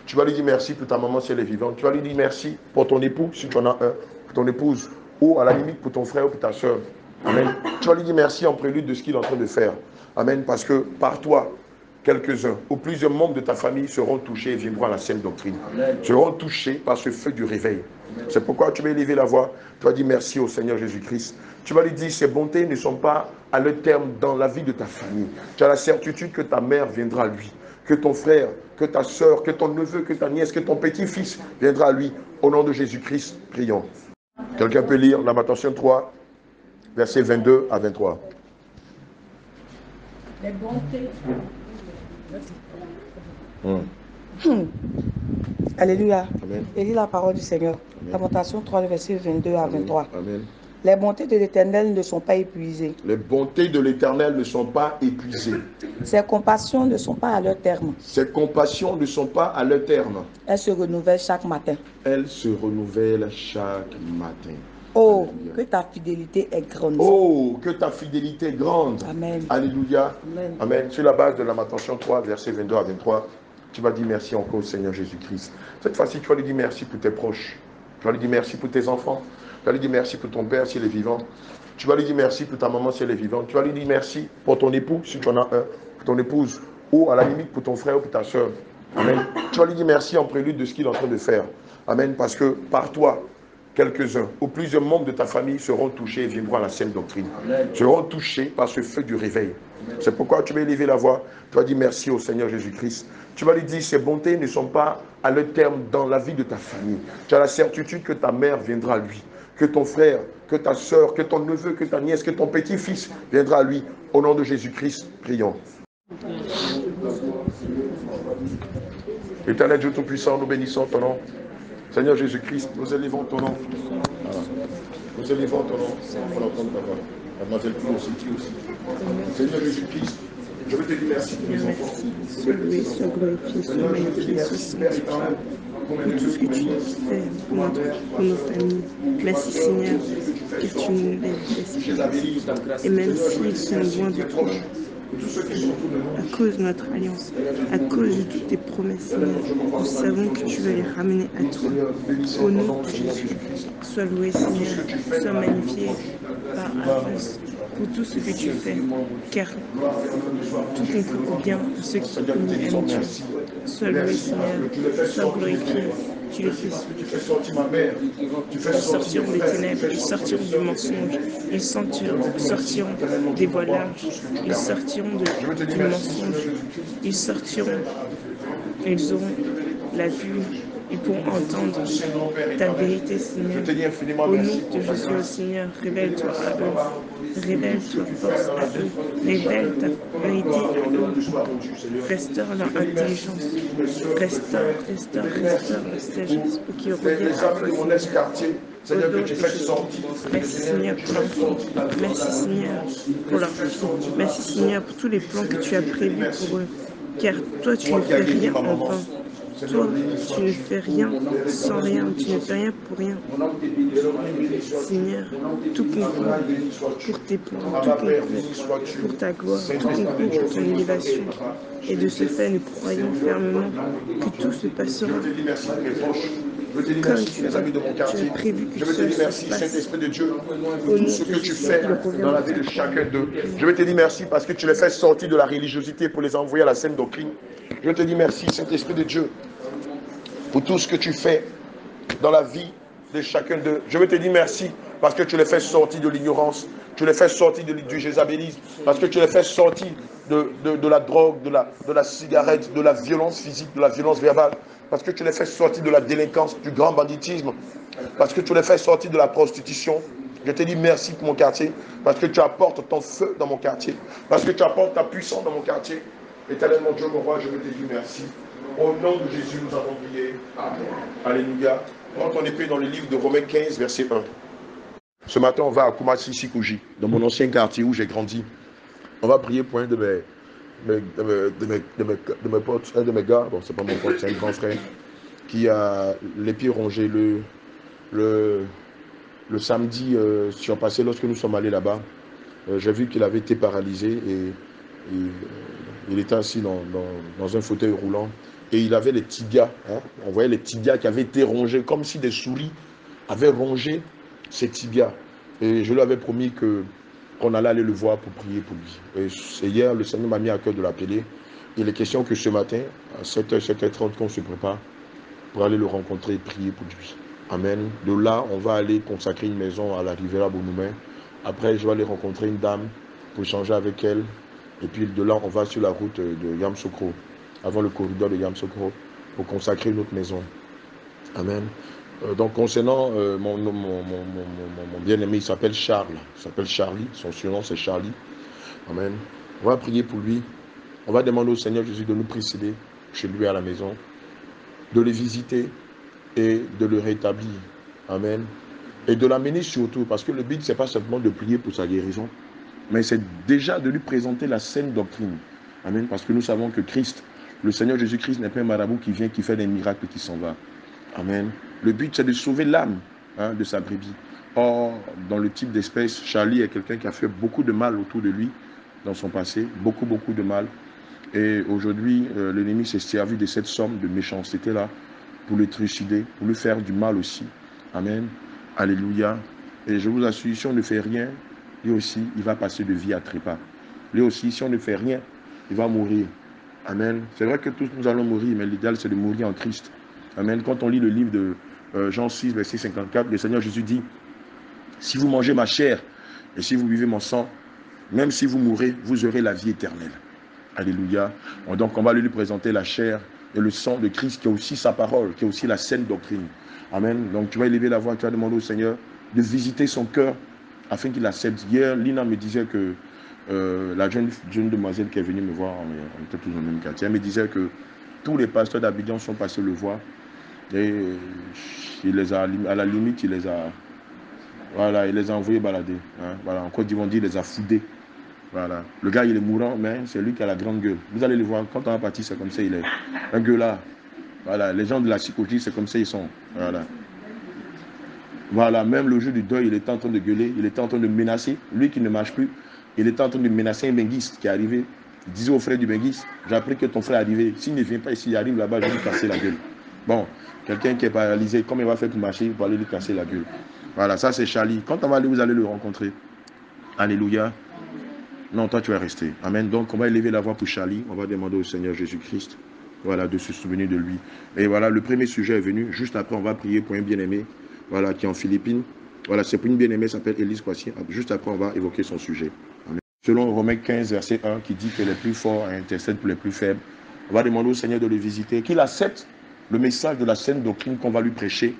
Tu vas lui dire merci pour ta maman si elle est vivante. Tu vas lui dire merci pour ton époux si tu en as un, pour ton épouse, ou à la limite pour ton frère ou pour ta soeur. Amen. Tu vas lui dire merci en prélude de ce qu'il est en train de faire. Amen. Parce que par toi, quelques-uns ou plusieurs membres de ta famille seront touchés et viendront à la saine doctrine. Seront touchés par ce feu du réveil. C'est pourquoi tu vas élever la voix. Tu vas dire merci au Seigneur Jésus-Christ. Tu vas lui dire, ces bontés ne sont pas à leur terme dans la vie de ta famille. Tu as la certitude que ta mère viendra à lui, que ton frère, que ta soeur, que ton neveu, que ta nièce, que ton petit-fils viendra à lui. Au nom de Jésus-Christ, prions. Quelqu'un peut lire Lamentation 3, versets 22 à 23. Les bontés. Alléluia. Amen. Et lis la parole du Seigneur. Lamentation 3, verset 22 à 23. Amen. Les bontés de l'Éternel ne sont pas épuisées. Les bontés de l'Éternel ne sont pas épuisées. Ses compassions ne sont pas à leur terme. Ses compassions ne sont pas à leur terme. Elles se renouvellent chaque matin. Elles se renouvellent chaque matin. Oh, Alléluia. que ta fidélité est grande. Oh, que ta fidélité est grande. Amen. Alléluia. Amen. Amen. Sur la base de Lamentation 3, versets 22 à 23, tu vas dire merci encore au Seigneur Jésus-Christ. Cette fois-ci, tu vas lui dire merci pour tes proches. Tu vas lui dire merci pour tes enfants. Tu vas lui dire merci pour ton père s'il est vivant. Tu vas lui dire merci pour ta maman si elle est vivante. Tu vas lui dire merci pour ton époux si tu en as un, pour ton épouse, ou à la limite pour ton frère ou pour ta soeur. Amen. Tu vas lui dire merci en prélude de ce qu'il est en train de faire. Amen. Parce que par toi, quelques-uns ou plusieurs membres de ta famille seront touchés et viendront à la saine doctrine. Seront touchés par ce feu du réveil. C'est pourquoi tu vas élever la voix. Tu vas dire merci au Seigneur Jésus-Christ. Tu vas lui dire, ces bontés ne sont pas à leur terme dans la vie de ta famille. Tu as la certitude que ta mère viendra à lui, que ton frère, que ta soeur, que ton neveu, que ta nièce, que ton petit-fils viendra à lui. Au nom de Jésus-Christ, prions. Éternel Dieu Tout-Puissant, nous bénissons ton nom. Seigneur Jésus-Christ, nous élevons ton nom. Voilà. Nous élevons ton nom. On entend ta voix. Mademoiselle Pio aussi, qui aussi. Seigneur Jésus-Christ, je veux te dire merci pour mes enfants. Sois loué, sois glorifié, sois magnifié, sois sanctifié pour tout ce que tu fais pour nos familles. Merci Seigneur que tu nous lèves. Et même s'ils sont loin de toi, à cause de notre alliance, à cause de toutes tes promesses, Seigneur, nous savons que tu vas les ramener à toi. Au nom de Jésus, sois loué, Seigneur, sois magnifié par avance pour tout ce que tu fais, car tout concourt au bien pour ceux qui aiment Dieu. Sois loué, Seigneur, sois glorifié. Tu les fais sortir des ténèbres, ils sortiront du mensonge, ils sortiront des voies larges, ils sortiront du mensonge, ils sortiront, ils auront la vue, ils pourront entendre ta vérité, Seigneur. Je te dis infiniment Au nom merci de pour ta Jésus, grâce. Seigneur, révèle-toi à eux. Révèle ta force à eux. Révèle ta vérité à eux. Restaure leur intelligence. Restaure la sagesse pour qu'ils reviennent à toi, Seigneur. Seigneur, que tu fais sortir. Merci Seigneur pour leur vie. Merci Seigneur pour leur vie. Merci Seigneur pour tous les plans que tu as prévus pour eux. Car toi, tu ne fais rien en vain. Toi, tu ne fais rien sans rien. Tu ne fais rien pour rien. Seigneur, tout concourt pour tes plans, tout concourt pour ta gloire, tout concourt pour ton élévation. Et de ce fait, nous croyons fermement que tout se passera comme tu as prévu que Je veux te dire merci, Saint-Esprit de Dieu, pour tout ce que tu fais dans la vie de chacun d'eux. Je veux te dire merci parce que tu les fais sortir de la religiosité pour les envoyer à la saine doctrine. Je veux te dire merci, Saint-Esprit de Dieu, pour tout ce que tu fais dans la vie de chacun d'eux. Je veux te dire merci parce que tu les fais sortir de l'ignorance, tu les fais sortir du jézabélisme, parce que tu les fais sortir de la drogue, de la cigarette, de la violence physique, de la violence verbale, parce que tu les fais sortir de la délinquance, du grand banditisme, parce que tu les fais sortir de la prostitution. Je te dis merci pour mon quartier, parce que tu apportes ton feu dans mon quartier, parce que tu apportes ta puissance dans mon quartier. Éternel mon Dieu, mon roi, je veux te dire merci. Au nom de Jésus, nous avons prié. Amen. Alléluia. Prends ton épée dans le livre de Romains 15, verset 1. Ce matin, on va à Kumasi Sikuji, dans mon ancien quartier où j'ai grandi. On va prier pour un de mes potes, un de mes gars, bon, c'est pas mon pote, c'est un grand frère, qui a les pieds rongés le samedi surpassé lorsque nous sommes allés là-bas. J'ai vu qu'il avait été paralysé et il était assis dans un fauteuil roulant. Et il avait les tibias, hein? On voyait les tibias qui avaient été rongés, comme si des souris avaient rongé ses tibias. Et je lui avais promis qu'on allait aller le voir pour prier pour lui. Et hier, le Seigneur m'a mis à cœur de l'appeler. Il est question que ce matin, à 7h, 7h30, qu'on se prépare pour aller le rencontrer et prier pour lui. Amen. De là, on va aller consacrer une maison à la Riviera Bonoumé. Après, je vais aller rencontrer une dame pour échanger avec elle. Et puis de là, on va sur la route de Yamsokro, avant le corridor de Yamsokro, pour consacrer une autre maison. Amen. Donc concernant mon bien-aimé, il s'appelle Charles. Il s'appelle Charlie. Son surnom, c'est Charlie. Amen. On va prier pour lui. On va demander au Seigneur Jésus de nous précéder chez lui à la maison, de le visiter et de le rétablir. Amen. Et de l'amener surtout, parce que le but, ce n'est pas simplement de prier pour sa guérison, mais c'est déjà de lui présenter la saine doctrine. Amen. Parce que nous savons que Christ, le Seigneur Jésus-Christ n'est pas un marabout qui vient, qui fait des miracles et qui s'en va. Amen. Le but, c'est de sauver l'âme de sa brebis. Or, dans le type d'espèce, Charlie est quelqu'un qui a fait beaucoup de mal autour de lui dans son passé, beaucoup de mal. Et aujourd'hui, l'ennemi s'est servi de cette somme de méchanceté-là pour le trucider, pour lui faire du mal aussi. Amen. Alléluia. Et je vous assure, si on ne fait rien, lui aussi, il va passer de vie à trépas. Lui aussi, si on ne fait rien, il va mourir. Amen. C'est vrai que tous nous allons mourir, mais l'idéal, c'est de mourir en Christ. Amen. Quand on lit le livre de Jean 6, verset 54, le Seigneur Jésus dit, si vous mangez ma chair et si vous buvez mon sang, même si vous mourrez, vous aurez la vie éternelle. Alléluia. Donc on va lui présenter la chair et le sang de Christ, qui est aussi sa parole, qui est aussi la saine doctrine. Amen. Donc tu vas élever la voix, tu vas demander au Seigneur de visiter son cœur afin qu'il accepte. Hier, Lina me disait que la jeune demoiselle qui est venue me voir, on était tous dans le même quartier, elle me disait que tous les pasteurs d'Abidjan sont passés le voir et il les a, à la limite, il les a envoyés balader. Hein. Voilà, en Côte d'Ivoire, il les a foudés. Voilà. Le gars, il est mourant, mais c'est lui qui a la grande gueule. Vous allez le voir, quand on va partir, c'est comme ça, il est un gueulard. Voilà, les gens de la psychologie, c'est comme ça, ils sont. Voilà. Voilà, même le jour du deuil, il était en train de gueuler, il était en train de menacer. Lui qui ne marche plus, il était en train de menacer un benguiste qui est arrivé. Il disait au frère du benguiste, j'ai appris que ton frère est arrivé. S'il ne vient pas ici, il arrive là-bas, je vais lui casser la gueule. Bon, quelqu'un qui est paralysé, comment il va faire pour marcher, il va aller lui casser la gueule. Voilà, ça c'est Charlie. Quand on va aller, vous allez le rencontrer. Alléluia. Non, toi tu vas rester. Amen. Donc on va élever la voix pour Charlie. On va demander au Seigneur Jésus-Christ, voilà, de se souvenir de lui. Et voilà, le premier sujet est venu. Juste après, on va prier pour un bien-aimé, voilà, qui est en Philippines. Voilà, c'est pour une bien-aimée, s'appelle Élise Kwasi. Juste après, on va évoquer son sujet. Amen. Selon Romains 15, verset 1, qui dit que les plus forts intercèdent pour les plus faibles, on va demander au Seigneur de le visiter, qu'il accepte le message de la saine doctrine qu'on va lui prêcher.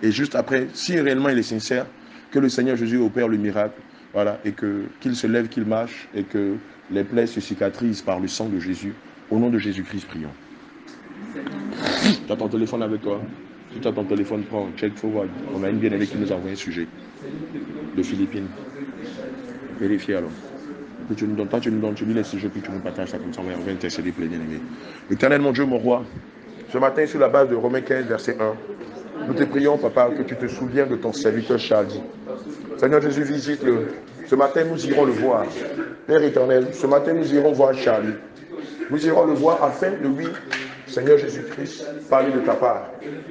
Et juste après, si réellement il est sincère, que le Seigneur Jésus opère le miracle, voilà, et qu'il se lève, qu'il marche, et que les plaies se cicatrisent par le sang de Jésus. Au nom de Jésus-Christ, prions. Tu as ton téléphone avec toi? Si tu as ton téléphone, prends, check, forward. On a une bien-aimée qui nous a envoyé un sujet de Philippines. Vérifiez alors. Que tu nous donnes, toi tu nous donnes, tu lis les sujets, puis tu nous partages ça comme ça, on va intercéder pour les bien-aimés. Éternel, mon Dieu, mon roi, ce matin, sur la base de Romains 15, verset 1, nous te prions, Papa, que tu te souviens de ton serviteur Charles. Seigneur Jésus, visite-le. Ce matin, nous irons le voir. Père éternel, ce matin, nous irons voir Charlie. Nous irons le voir afin de lui, Seigneur Jésus-Christ, parler de ta part.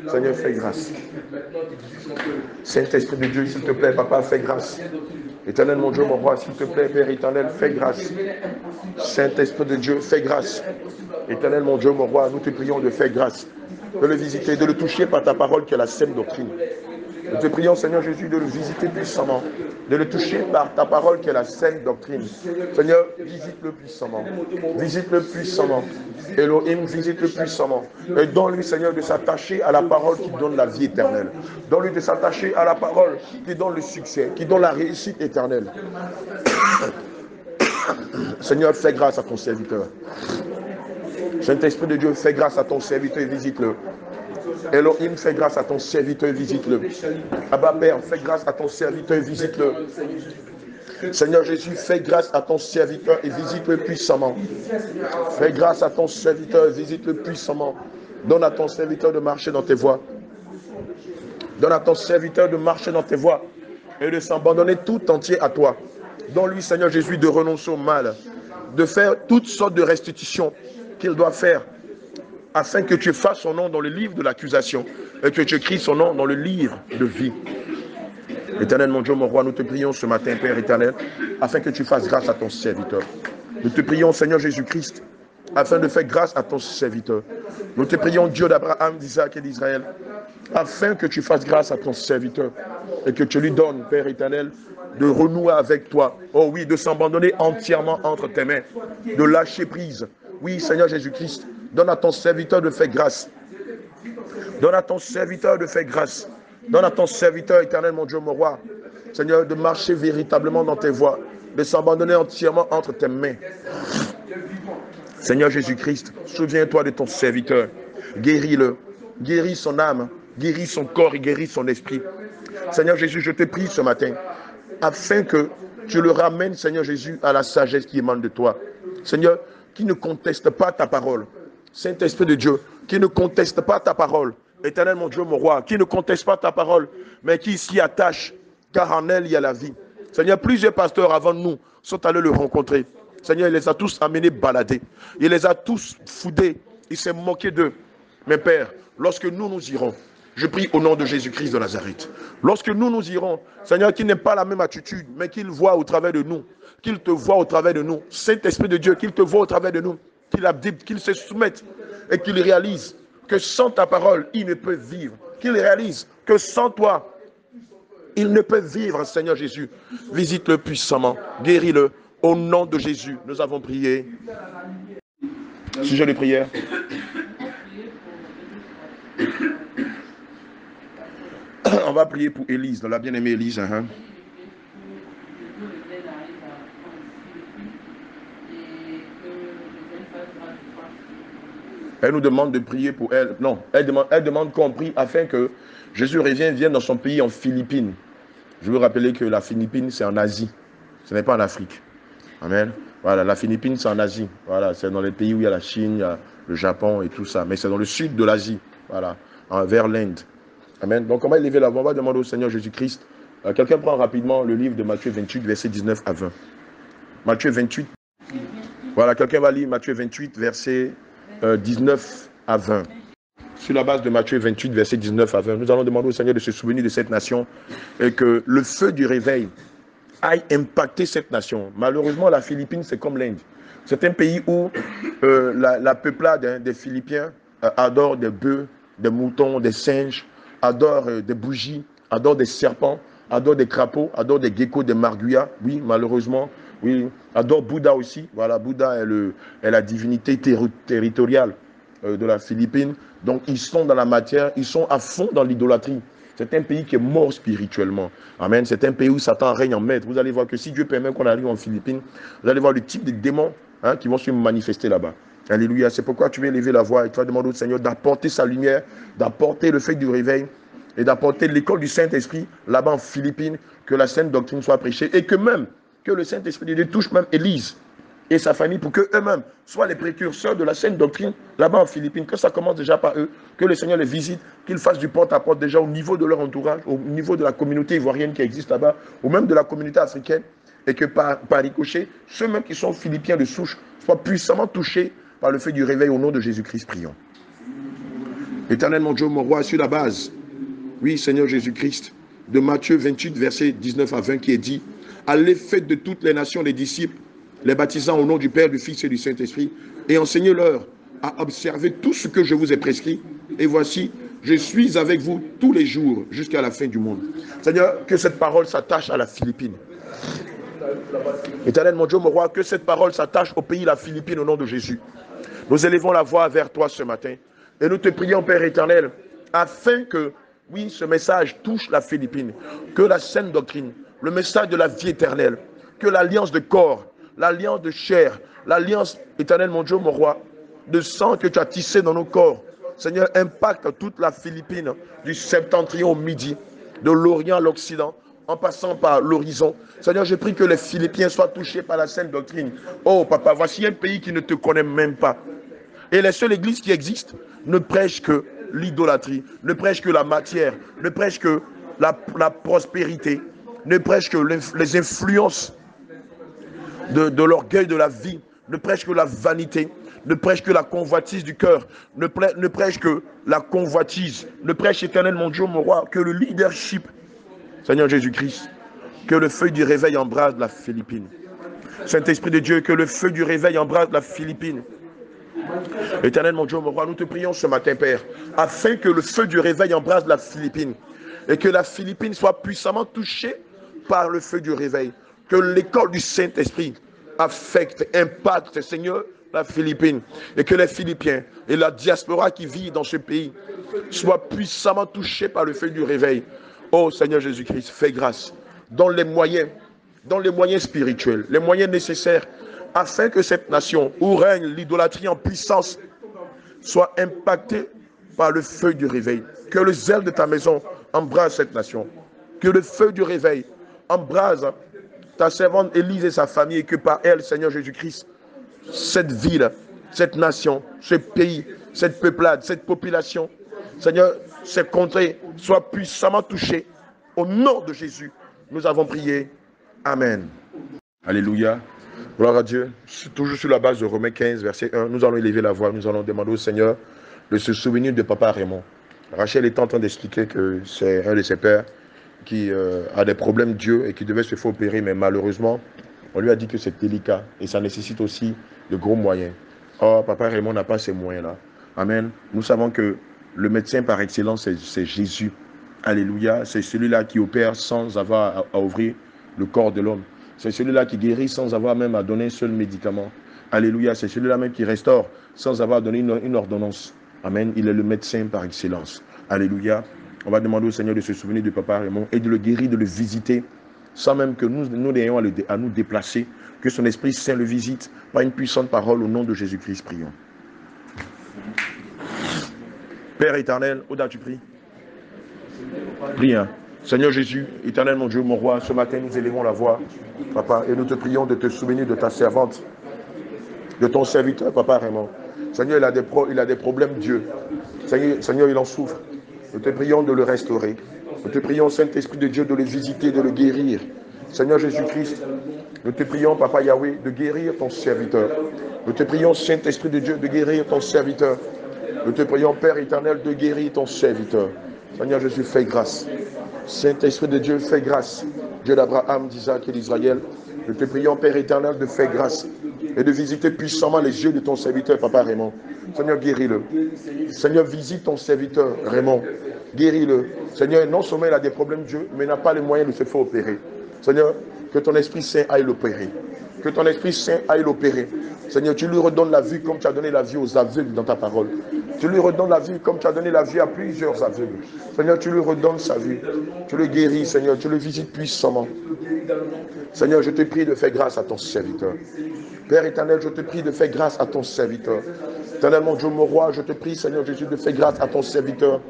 Seigneur, fais grâce. Saint-Esprit de Dieu, s'il te plaît, Papa, fais grâce. Éternel, mon Dieu, mon roi, s'il te plaît, Père éternel, fais grâce. Saint-Esprit de Dieu, fais grâce. Éternel, mon Dieu, mon roi, nous te prions de faire grâce, de le visiter, de le toucher par ta parole qui est la saine doctrine. Nous te prions, Seigneur Jésus, de le visiter puissamment, de le toucher par ta parole qui est la saine doctrine. Seigneur, visite-le puissamment. Visite-le puissamment. Elohim, visite-le puissamment. Et donne-lui, Seigneur, de s'attacher à la parole qui donne la vie éternelle. Donne-lui de s'attacher à la parole qui donne le succès, qui donne la réussite éternelle. Seigneur, fais grâce à ton serviteur. Saint-Esprit de Dieu, fais grâce à ton serviteur et visite-le. Elohim, fais grâce à ton serviteur et visite-le. Abba Père, fais grâce à ton serviteur et visite-le. Seigneur Jésus, fais grâce à ton serviteur et visite-le puissamment. Fais grâce à ton serviteur et visite-le puissamment. Donne à ton serviteur de marcher dans tes voies. Donne à ton serviteur de marcher dans tes voies et de s'abandonner tout entier à toi. Donne-lui, Seigneur Jésus, de renoncer au mal, de faire toutes sortes de restitutions qu'il doit faire, afin que tu fasses son nom dans le livre de l'accusation et que tu écris son nom dans le livre de vie. Éternel, mon Dieu, mon roi, nous te prions ce matin, Père éternel, afin que tu fasses grâce à ton serviteur. Nous te prions, Seigneur Jésus-Christ, afin de faire grâce à ton serviteur. Nous te prions, Dieu d'Abraham, d'Isaac et d'Israël, afin que tu fasses grâce à ton serviteur et que tu lui donnes, Père éternel, de renouer avec toi. Oh oui, de s'abandonner entièrement entre tes mains, de lâcher prise. Oui, Seigneur Jésus-Christ, donne à ton serviteur de faire grâce. Donne à ton serviteur de faire grâce. Donne à ton serviteur éternel, mon Dieu, mon roi, Seigneur, de marcher véritablement dans tes voies, de s'abandonner entièrement entre tes mains. Seigneur Jésus-Christ, souviens-toi de ton serviteur. Guéris-le. Guéris son âme, guéris son corps et guéris son esprit. Seigneur Jésus, je te prie ce matin, afin que tu le ramènes, Seigneur Jésus, à la sagesse qui émane de toi. Seigneur, qui ne conteste pas ta parole. Saint-Esprit de Dieu, qui ne conteste pas ta parole. Éternel, mon Dieu, mon roi, qui ne conteste pas ta parole, mais qui s'y attache, car en elle, il y a la vie. Seigneur, plusieurs pasteurs avant nous sont allés le rencontrer. Seigneur, il les a tous amenés balader. Il les a tous foudés. Il s'est moqué d'eux. Mais Père, lorsque nous irons, je prie au nom de Jésus-Christ de Nazareth. Lorsque nous irons, Seigneur, qu'il n'ait pas la même attitude, mais qu'il voit au travers de nous, qu'il te voit au travers de nous. Saint-Esprit de Dieu, qu'il te voit au travers de nous, qu'il abdique, qu'il se soumette et qu'il réalise que sans ta parole, il ne peut vivre. Qu'il réalise que sans toi, il ne peut vivre, Seigneur Jésus. Visite-le puissamment, guéris-le. Au nom de Jésus, nous avons prié. Sujet de prière. On va prier pour Élise, la bien-aimée Élise. Elle nous demande de prier pour elle. Non, elle demande qu'on prie afin que Jésus vienne dans son pays en Philippines. Je veux rappeler que la Philippine, c'est en Asie. Ce n'est pas en Afrique. Amen. Voilà, la Philippine, c'est en Asie. Voilà, c'est dans les pays où il y a la Chine, il y a le Japon et tout ça. Mais c'est dans le sud de l'Asie. Voilà, vers l'Inde. Amen. Donc, on va élever la voix. On va demander au Seigneur Jésus-Christ. Quelqu'un prend rapidement le livre de Matthieu 28, versets 19 à 20. Matthieu 28. Voilà, quelqu'un va lire Matthieu 28, versets 19 à 20. Sur la base de Matthieu 28, versets 19 à 20, nous allons demander au Seigneur de se souvenir de cette nation et que le feu du réveil aille impacter cette nation. Malheureusement, la Philippine, c'est comme l'Inde. C'est un pays où la peuplade des Philippiens adore des bœufs, des moutons, des singes, adore des bougies, adore des serpents, adore des crapauds, adore des geckos, des marguyas. Oui, malheureusement, oui. Adore Bouddha aussi. Voilà, Bouddha est la divinité territoriale de la Philippine. Donc, ils sont dans la matière, ils sont à fond dans l'idolâtrie. C'est un pays qui est mort spirituellement. Amen. C'est un pays où Satan règne en maître. Vous allez voir que si Dieu permet qu'on arrive en Philippines, vous allez voir le type de démons qui vont se manifester là-bas. Alléluia. C'est pourquoi tu vas élever la voix et tu vas demander au Seigneur d'apporter sa lumière, d'apporter le fait du réveil et d'apporter l'école du Saint-Esprit là-bas en Philippines, que la sainte doctrine soit prêchée et que même, que le Saint-Esprit de Dieu touche même Élise et sa famille pour qu'eux-mêmes soient les précurseurs de la sainte doctrine là-bas en Philippines, que ça commence déjà par eux, que le Seigneur les visite, qu'ils fassent du porte-à-porte déjà au niveau de leur entourage, au niveau de la communauté ivoirienne qui existe là-bas, ou même de la communauté africaine, et que par ricochet, ceux-mêmes qui sont philippiens de souche soient puissamment touchés par le fait du réveil au nom de Jésus-Christ, prions. Éternel mon Dieu, mon roi, sur la base, oui Seigneur Jésus-Christ, de Matthieu 28, versets 19 à 20 qui est dit, allez faites de toutes les nations les disciples, les baptisant au nom du Père, du Fils et du Saint-Esprit, et enseignez-leur à observer tout ce que je vous ai prescrit. Et voici, je suis avec vous tous les jours jusqu'à la fin du monde. Seigneur, que cette parole s'attache à la Philippine. Éternel mon Dieu, mon roi, que cette parole s'attache au pays, la Philippine, au nom de Jésus. Nous élevons la voix vers toi ce matin. Et nous te prions, Père éternel, afin que, oui, ce message touche la Philippine. Que la sainte doctrine, le message de la vie éternelle, que l'alliance de corps, l'alliance de chair, l'alliance, éternel mon Dieu, mon roi, de sang que tu as tissé dans nos corps, Seigneur, impacte toute la Philippine, du septentrion au midi, de l'Orient à l'Occident, en passant par l'horizon. Seigneur, je prie que les Philippiens soient touchés par la sainte doctrine. Oh, papa, voici un pays qui ne te connaît même pas. Et les seules églises qui existent ne prêchent que l'idolâtrie, ne prêchent que la matière, ne prêchent que la prospérité, ne prêchent que les influences de l'orgueil de la vie, ne prêchent que la vanité, ne prêchent que la convoitise du cœur, ne prêchent que la convoitise, ne prêchent, éternel mon Dieu, mon roi, que le leadership. Seigneur Jésus-Christ, que le feu du réveil embrase la Philippine. Saint-Esprit de Dieu, que le feu du réveil embrase la Philippine. Éternel mon Dieu, mon roi, nous te prions ce matin, Père, afin que le feu du réveil embrase la Philippine et que la Philippine soit puissamment touchée par le feu du réveil. Que l'école du Saint-Esprit affecte, impacte, Seigneur, la Philippine et que les Philippiens et la diaspora qui vit dans ce pays soient puissamment touchés par le feu du réveil. Oh Seigneur Jésus-Christ, fais grâce, donne les moyens spirituels, les moyens nécessaires, afin que cette nation où règne l'idolâtrie en puissance soit impactée par le feu du réveil. Que le zèle de ta maison embrase cette nation. Que le feu du réveil embrase ta servante Élise et sa famille, et que par elle, Seigneur Jésus-Christ, cette ville, cette nation, ce pays, cette peuplade, cette population, Seigneur, ces contrées soient puissamment touchées. Au nom de Jésus, nous avons prié. Amen. Alléluia. Gloire à Dieu. Toujours sur la base de Romains 15, verset 1, nous allons élever la voix, nous allons demander au Seigneur de se souvenir de Papa Raymond. Rachel est en train d'expliquer que c'est un de ses pères qui a des problèmes Dieu et qui devait se faire opérer, mais malheureusement, on lui a dit que c'est délicat et ça nécessite aussi de gros moyens. Or, Papa Raymond n'a pas ces moyens-là. Amen. Nous savons que le médecin par excellence, c'est Jésus. Alléluia. C'est celui-là qui opère sans avoir à ouvrir le corps de l'homme. C'est celui-là qui guérit sans avoir même à donner un seul médicament. Alléluia. C'est celui-là même qui restaure sans avoir donné une ordonnance. Amen. Il est le médecin par excellence. Alléluia. On va demander au Seigneur de se souvenir de Papa Raymond et de le guérir, de le visiter, sans même que nous ayons à nous déplacer. Que son Esprit Saint le visite par une puissante parole au nom de Jésus-Christ. Prions. Père éternel, au-delà tu pries. Prie. Seigneur Jésus, éternel mon Dieu, mon roi, ce matin nous élevons la voix, Papa, et nous te prions de te souvenir de ta servante, de ton serviteur, Papa Raymond. Seigneur, il a des problèmes, Dieu. Seigneur, il en souffre. Nous te prions de le restaurer. Nous te prions, Saint-Esprit de Dieu, de le visiter, de le guérir. Seigneur Jésus-Christ, nous te prions, Papa Yahweh, de guérir ton serviteur. Nous te prions, Saint-Esprit de Dieu, de guérir ton serviteur. Nous te prions, Père éternel, de guérir ton serviteur. Seigneur Jésus, fais grâce. Saint-Esprit de Dieu, fais grâce. Dieu d'Abraham, d'Isaac et d'Israël. Nous te prions, Père éternel, de faire grâce et de visiter puissamment les yeux de ton serviteur, Papa Raymond. Seigneur, guéris-le. Seigneur, visite ton serviteur, Raymond. Guéris-le. Seigneur, non seulement il a des problèmes, Dieu, mais il n'a pas les moyens de se faire opérer. Seigneur, que ton Esprit Saint aille l'opérer. Que ton Esprit Saint aille l'opérer. Seigneur, tu lui redonnes la vue comme tu as donné la vue aux aveugles dans ta parole. Tu lui redonnes la vie comme tu as donné la vie à plusieurs aveugles. Seigneur, tu lui redonnes sa vie. Tu le guéris, Seigneur. Tu le visites puissamment. Seigneur, je te prie de faire grâce à ton serviteur. Père éternel, je te prie de faire grâce à ton serviteur. Éternel, mon Dieu, mon roi, je te prie, Seigneur Jésus, de faire grâce à ton serviteur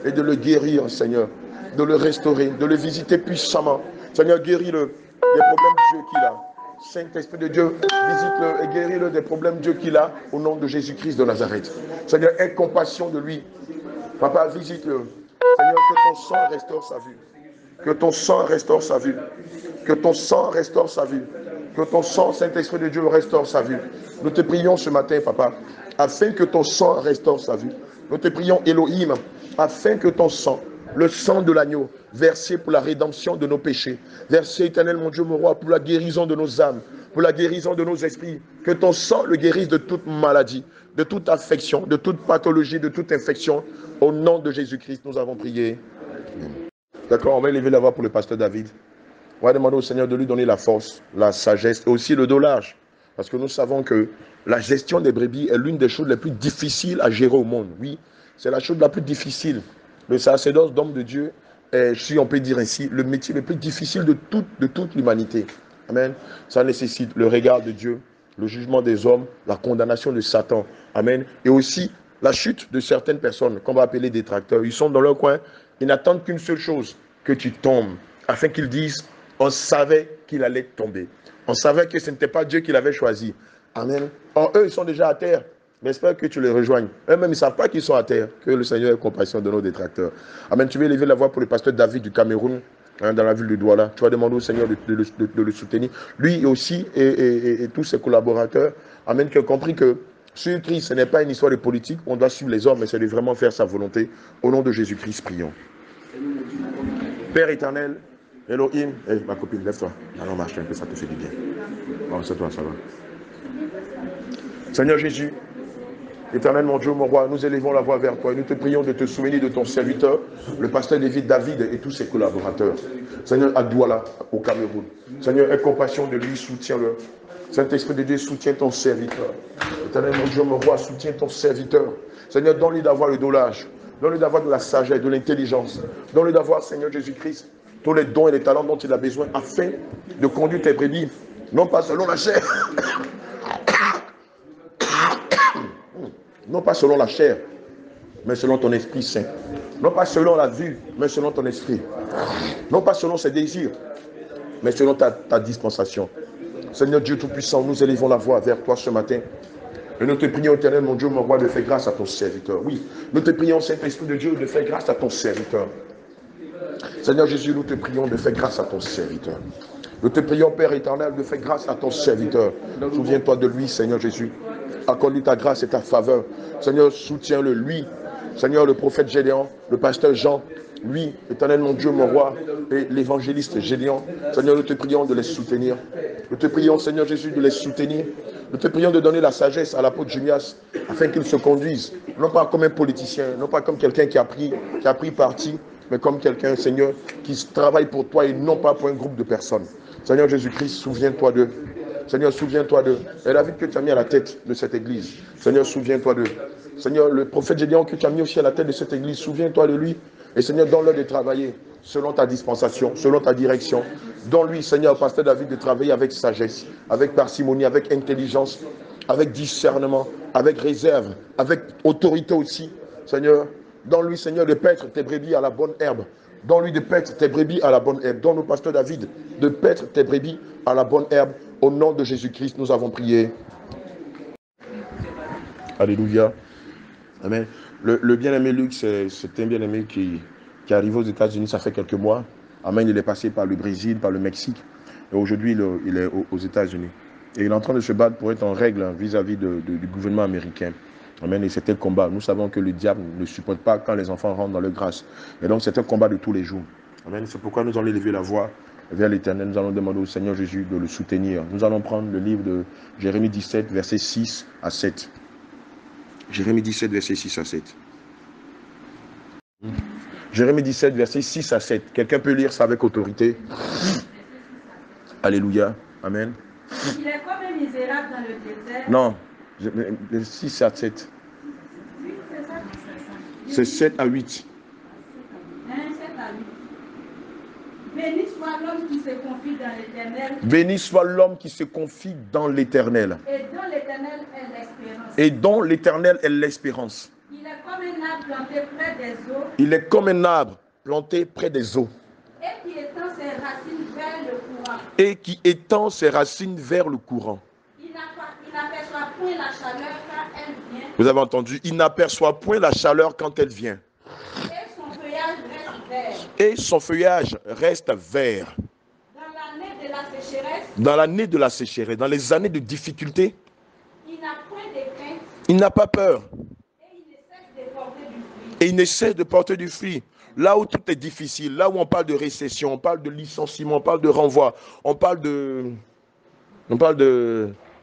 et de le guérir, Seigneur. De le restaurer, de le visiter puissamment. Seigneur, guéris-le des problèmes, Dieu, qu'il a. Saint-Esprit de Dieu, visite-le et guéris-le des problèmes, Dieu, qu'il a, au nom de Jésus-Christ de Nazareth. Seigneur, aie compassion de lui. Papa, visite-le. Seigneur, que ton sang restaure sa vue. Que ton sang restaure sa vue. Que ton sang restaure sa vue. Que ton sang, Saint-Esprit de Dieu, restaure sa vue. Nous te prions ce matin, Papa, afin que ton sang restaure sa vue. Nous te prions, Elohim, afin que ton sang, le sang de l'agneau, versé pour la rédemption de nos péchés, versé, éternel, mon Dieu, mon roi, pour la guérison de nos âmes, pour la guérison de nos esprits, que ton sang le guérisse de toute maladie, de toute affection, de toute pathologie, de toute infection. Au nom de Jésus-Christ, nous avons prié. D'accord, on va élever la voix pour le pasteur David. On va demander au Seigneur de lui donner la force, la sagesse et aussi le dosage. Parce que nous savons que la gestion des brebis est l'une des choses les plus difficiles à gérer au monde. Oui, c'est la chose la plus difficile. Le sacerdoce d'homme de Dieu est, si on peut dire ainsi, le métier le plus difficile de toute l'humanité. Amen. Ça nécessite le regard de Dieu, le jugement des hommes, la condamnation de Satan. Amen. Et aussi la chute de certaines personnes, qu'on va appeler détracteurs. Ils sont dans leur coin, ils n'attendent qu'une seule chose, que tu tombes, afin qu'ils disent, on savait qu'il allait tomber. On savait que ce n'était pas Dieu qui l'avait choisi. Amen. Or, eux, ils sont déjà à terre. Mais j'espère que tu les rejoignes. Eux-mêmes, ils ne savent pas qu'ils sont à terre. Que le Seigneur ait compassion de nos détracteurs. Amen. Tu veux élever la voix pour le pasteur David du Cameroun, hein, dans la ville de Douala. Tu vas demander au Seigneur de le soutenir. Lui aussi et tous ses collaborateurs. Amen. Qui ont compris que sur Christ, ce n'est pas une histoire de politique. On doit suivre les hommes, mais c'est de vraiment faire sa volonté. Au nom de Jésus-Christ, prions. Père éternel, Elohim, hey, ma copine, lève-toi. Allons marcher un peu, ça te fait du bien. Bon, c'est toi, ça va. Seigneur Jésus, éternel mon Dieu, mon roi, nous élevons la voix vers toi et nous te prions de te souvenir de ton serviteur, le pasteur David et tous ses collaborateurs. Seigneur, à Douala, au Cameroun. Seigneur, aie compassion de lui, soutiens-le. Saint-Esprit de Dieu, soutiens ton serviteur. Éternel mon Dieu, mon roi, soutiens ton serviteur. Seigneur, donne-lui d'avoir le dolage, donne-lui d'avoir de la sagesse, de l'intelligence. Donne-lui d'avoir, Seigneur Jésus-Christ, tous les dons et les talents dont il a besoin afin de conduire tes brebis, non pas selon la chair, non pas selon la chair, mais selon ton Esprit Saint. Non pas selon la vue, mais selon ton esprit. Non pas selon ses désirs, mais selon ta dispensation. Seigneur Dieu Tout-Puissant, nous élevons la voix vers toi ce matin. Et nous te prions, éternel, mon Dieu, mon roi, de faire grâce à ton serviteur. Oui, nous te prions, Saint-Esprit de Dieu, de faire grâce à ton serviteur. Seigneur Jésus, nous te prions de faire grâce à ton serviteur. Nous te prions, Père éternel, de faire grâce à ton serviteur. Souviens-toi de lui, Seigneur Jésus. Accorde-lui ta grâce et ta faveur. Seigneur, soutiens-le, lui. Seigneur, le prophète Gédéon, le pasteur Jean, lui, éternel mon Dieu, mon roi, et l'évangéliste Gédéon. Seigneur, nous te prions de les soutenir. Nous te prions, Seigneur Jésus, de les soutenir. Nous te prions de donner la sagesse à l'apôtre Junias, afin qu'il se conduise, non pas comme un politicien, non pas comme quelqu'un qui a pris parti, mais comme quelqu'un, Seigneur, qui travaille pour toi et non pas pour un groupe de personnes. Seigneur Jésus-Christ, souviens-toi d'eux. Seigneur, souviens-toi d'eux. Et David que tu as mis à la tête de cette église. Seigneur, souviens-toi d'eux. Seigneur, le prophète Gédéon que tu as mis aussi à la tête de cette église, souviens-toi de lui. Et Seigneur, donne-leur de travailler selon ta dispensation, selon ta direction. Donne-lui, Seigneur, pasteur David, de travailler avec sagesse, avec parcimonie, avec intelligence, avec discernement, avec réserve, avec autorité aussi. Seigneur, donne-lui, Seigneur, de paître tes brebis à la bonne herbe. Donne-lui de paître tes brebis à la bonne herbe. Donne au pasteur David de paître tes brebis à la bonne herbe. Au nom de Jésus-Christ, nous avons prié. Alléluia. Amen. Le bien-aimé Luc, c'est un bien-aimé qui est arrivé aux États-Unis, ça fait quelques mois. Amen. Il est passé par le Brésil, par le Mexique. Et aujourd'hui, il est aux États-Unis. Et il est en train de se battre pour être en règle vis-à-vis du gouvernement américain. Amen. Et c'est un combat. Nous savons que le diable ne supporte pas quand les enfants rentrent dans leur grâce. Et donc, c'est un combat de tous les jours. Amen. C'est pourquoi nous allons élever la voix vers l'Éternel. Nous allons demander au Seigneur Jésus de le soutenir. Nous allons prendre le livre de Jérémie 17, versets 6 à 7. Jérémie 17, versets 6 à 7. Jérémie 17, versets 6 à 7. Quelqu'un peut lire ça avec autorité? Alléluia. Amen. Il est comme un misérable dans le désert. Non, 6 à 7. Oui, c'est ça C'est 7 à 8. 7 à 8. Béni soit l'homme qui se confie dans l'Éternel. Béni soit l'homme qui se confie dans l'Éternel. Et dont l'Éternel est l'espérance. Et dont l'Éternel est l'espérance. Il est comme un arbre planté près des eaux. Il est comme un arbre planté près des eaux. Et qui étend ses racines vers le courant. Et qui étend ses racines vers le courant. Il n'aperçoit point la chaleur quand elle vient. Vous avez entendu? Il n'aperçoit point la chaleur quand elle vient. Et son feuillage reste vert. Et son feuillage reste vert. Dans l'année de la sécheresse, Dans l'année de la sécheresse, dans les années de difficulté, il n'a point de crainte. il n'a pas peur. Et il ne cesse de porter du fruit. Et il ne cesse de porter du fruit. Là où tout est difficile, là où on parle de récession, on parle de licenciement, on parle de renvoi, on parle de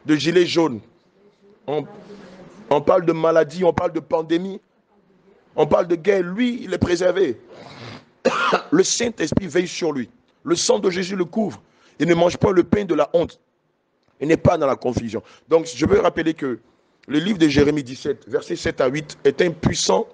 gilets jaunes, on parle de maladie, on parle de pandémie, on parle de guerre. Lui, il est préservé. Le Saint-Esprit veille sur lui. Le sang de Jésus le couvre. Il ne mange pas le pain de la honte. Il n'est pas dans la confusion. Donc, je veux rappeler que le livre de Jérémie 17, versets 7 à 8, est un puissant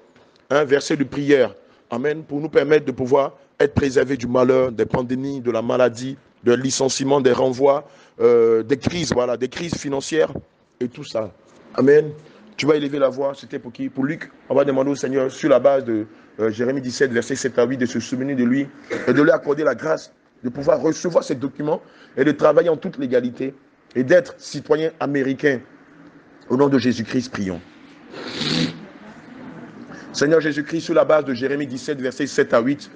verset de prière. Amen. Pour nous permettre de pouvoir être préservés du malheur, des pandémies, de la maladie, des licenciements, des renvois, des crises, voilà, des crises financières et tout ça. Amen. Tu vas élever la voix. C'était pour qui? Pour Luc. On va demander au Seigneur, sur la base de Jérémie 17, versets 7 à 8, de se souvenir de lui et de lui accorder la grâce de pouvoir recevoir ces documents et de travailler en toute légalité et d'être citoyen américain. Au nom de Jésus-Christ, prions. Seigneur Jésus-Christ, sur la base de Jérémie 17, versets 7 à 8,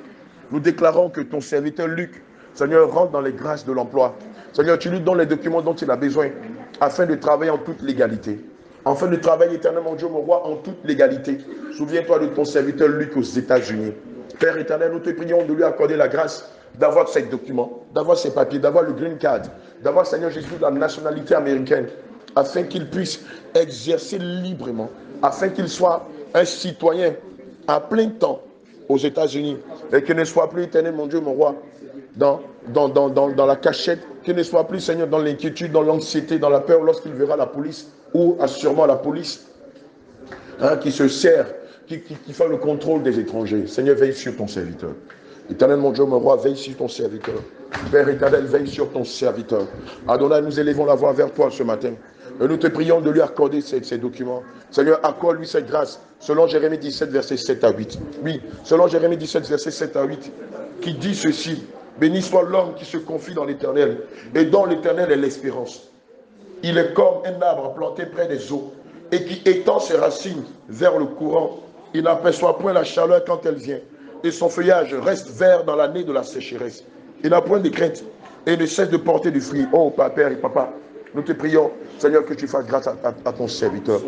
nous déclarons que ton serviteur Luc, Seigneur, rentre dans les grâces de l'emploi. Seigneur, tu lui donnes les documents dont il a besoin afin de travailler en toute légalité. Afin de travailler éternellement, Dieu mon roi, en toute légalité. Souviens-toi de ton serviteur Luc aux États-Unis. Père éternel, nous te prions de lui accorder la grâce d'avoir ces documents, d'avoir ces papiers, d'avoir le green card, d'avoir, Seigneur Jésus, la nationalité américaine, afin qu'il puisse exercer librement, afin qu'il soit un citoyen à plein temps aux États-Unis et qu'il ne soit plus, éternel, mon Dieu, mon roi, dans la cachette, qu'il ne soit plus, Seigneur, dans l'inquiétude, dans l'anxiété, dans la peur lorsqu'il verra la police ou assurément la police qui se sert, qui fait le contrôle des étrangers. Seigneur, veille sur ton serviteur. Éternel, mon Dieu, mon roi, veille sur ton serviteur. Père éternel, veille sur ton serviteur. Adonai, nous élevons la voix vers toi ce matin. Et nous te prions de lui accorder ces documents. Seigneur, accorde-lui cette grâce. Selon Jérémie 17, versets 7 à 8. Oui, selon Jérémie 17, versets 7 à 8, qui dit ceci. Béni soit l'homme qui se confie dans l'Éternel, et dont l'Éternel est l'espérance. Il est comme un arbre planté près des eaux, et qui étend ses racines vers le courant. Il n'aperçoit point la chaleur quand elle vient, et son feuillage reste vert dans l'année de la sécheresse. Il n'a point de crainte, et ne cesse de porter du fruit. Oh, Père et Papa, nous te prions, Seigneur, que tu fasses grâce à ton serviteur.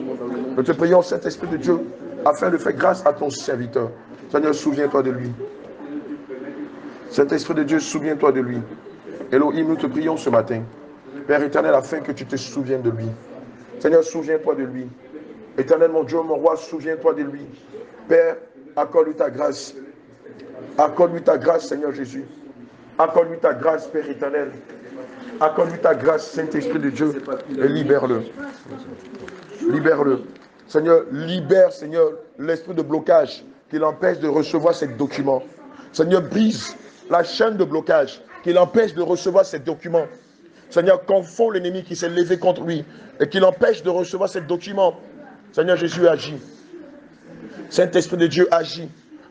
Nous te prions, Saint-Esprit de Dieu, afin de faire grâce à ton serviteur. Seigneur, souviens-toi de lui. Saint-Esprit de Dieu, souviens-toi de lui. Elohim, nous te prions ce matin. Père éternel, afin que tu te souviennes de lui. Seigneur, souviens-toi de lui. Éternel, mon Dieu, mon roi, souviens-toi de lui. Père, accorde-lui ta grâce. Accorde-lui ta grâce, Seigneur Jésus. Accorde-lui ta grâce, Père éternel. Accorde-lui ta grâce, Saint-Esprit de Dieu, et libère-le. Libère-le. Seigneur, libère, Seigneur, l'esprit de blocage qui l'empêche de recevoir ces documents. Seigneur, brise la chaîne de blocage qui l'empêche de recevoir ces documents. Seigneur, confond l'ennemi qui s'est levé contre lui et qui l'empêche de recevoir ces documents. Seigneur Jésus, agit. Saint-Esprit de Dieu, agit.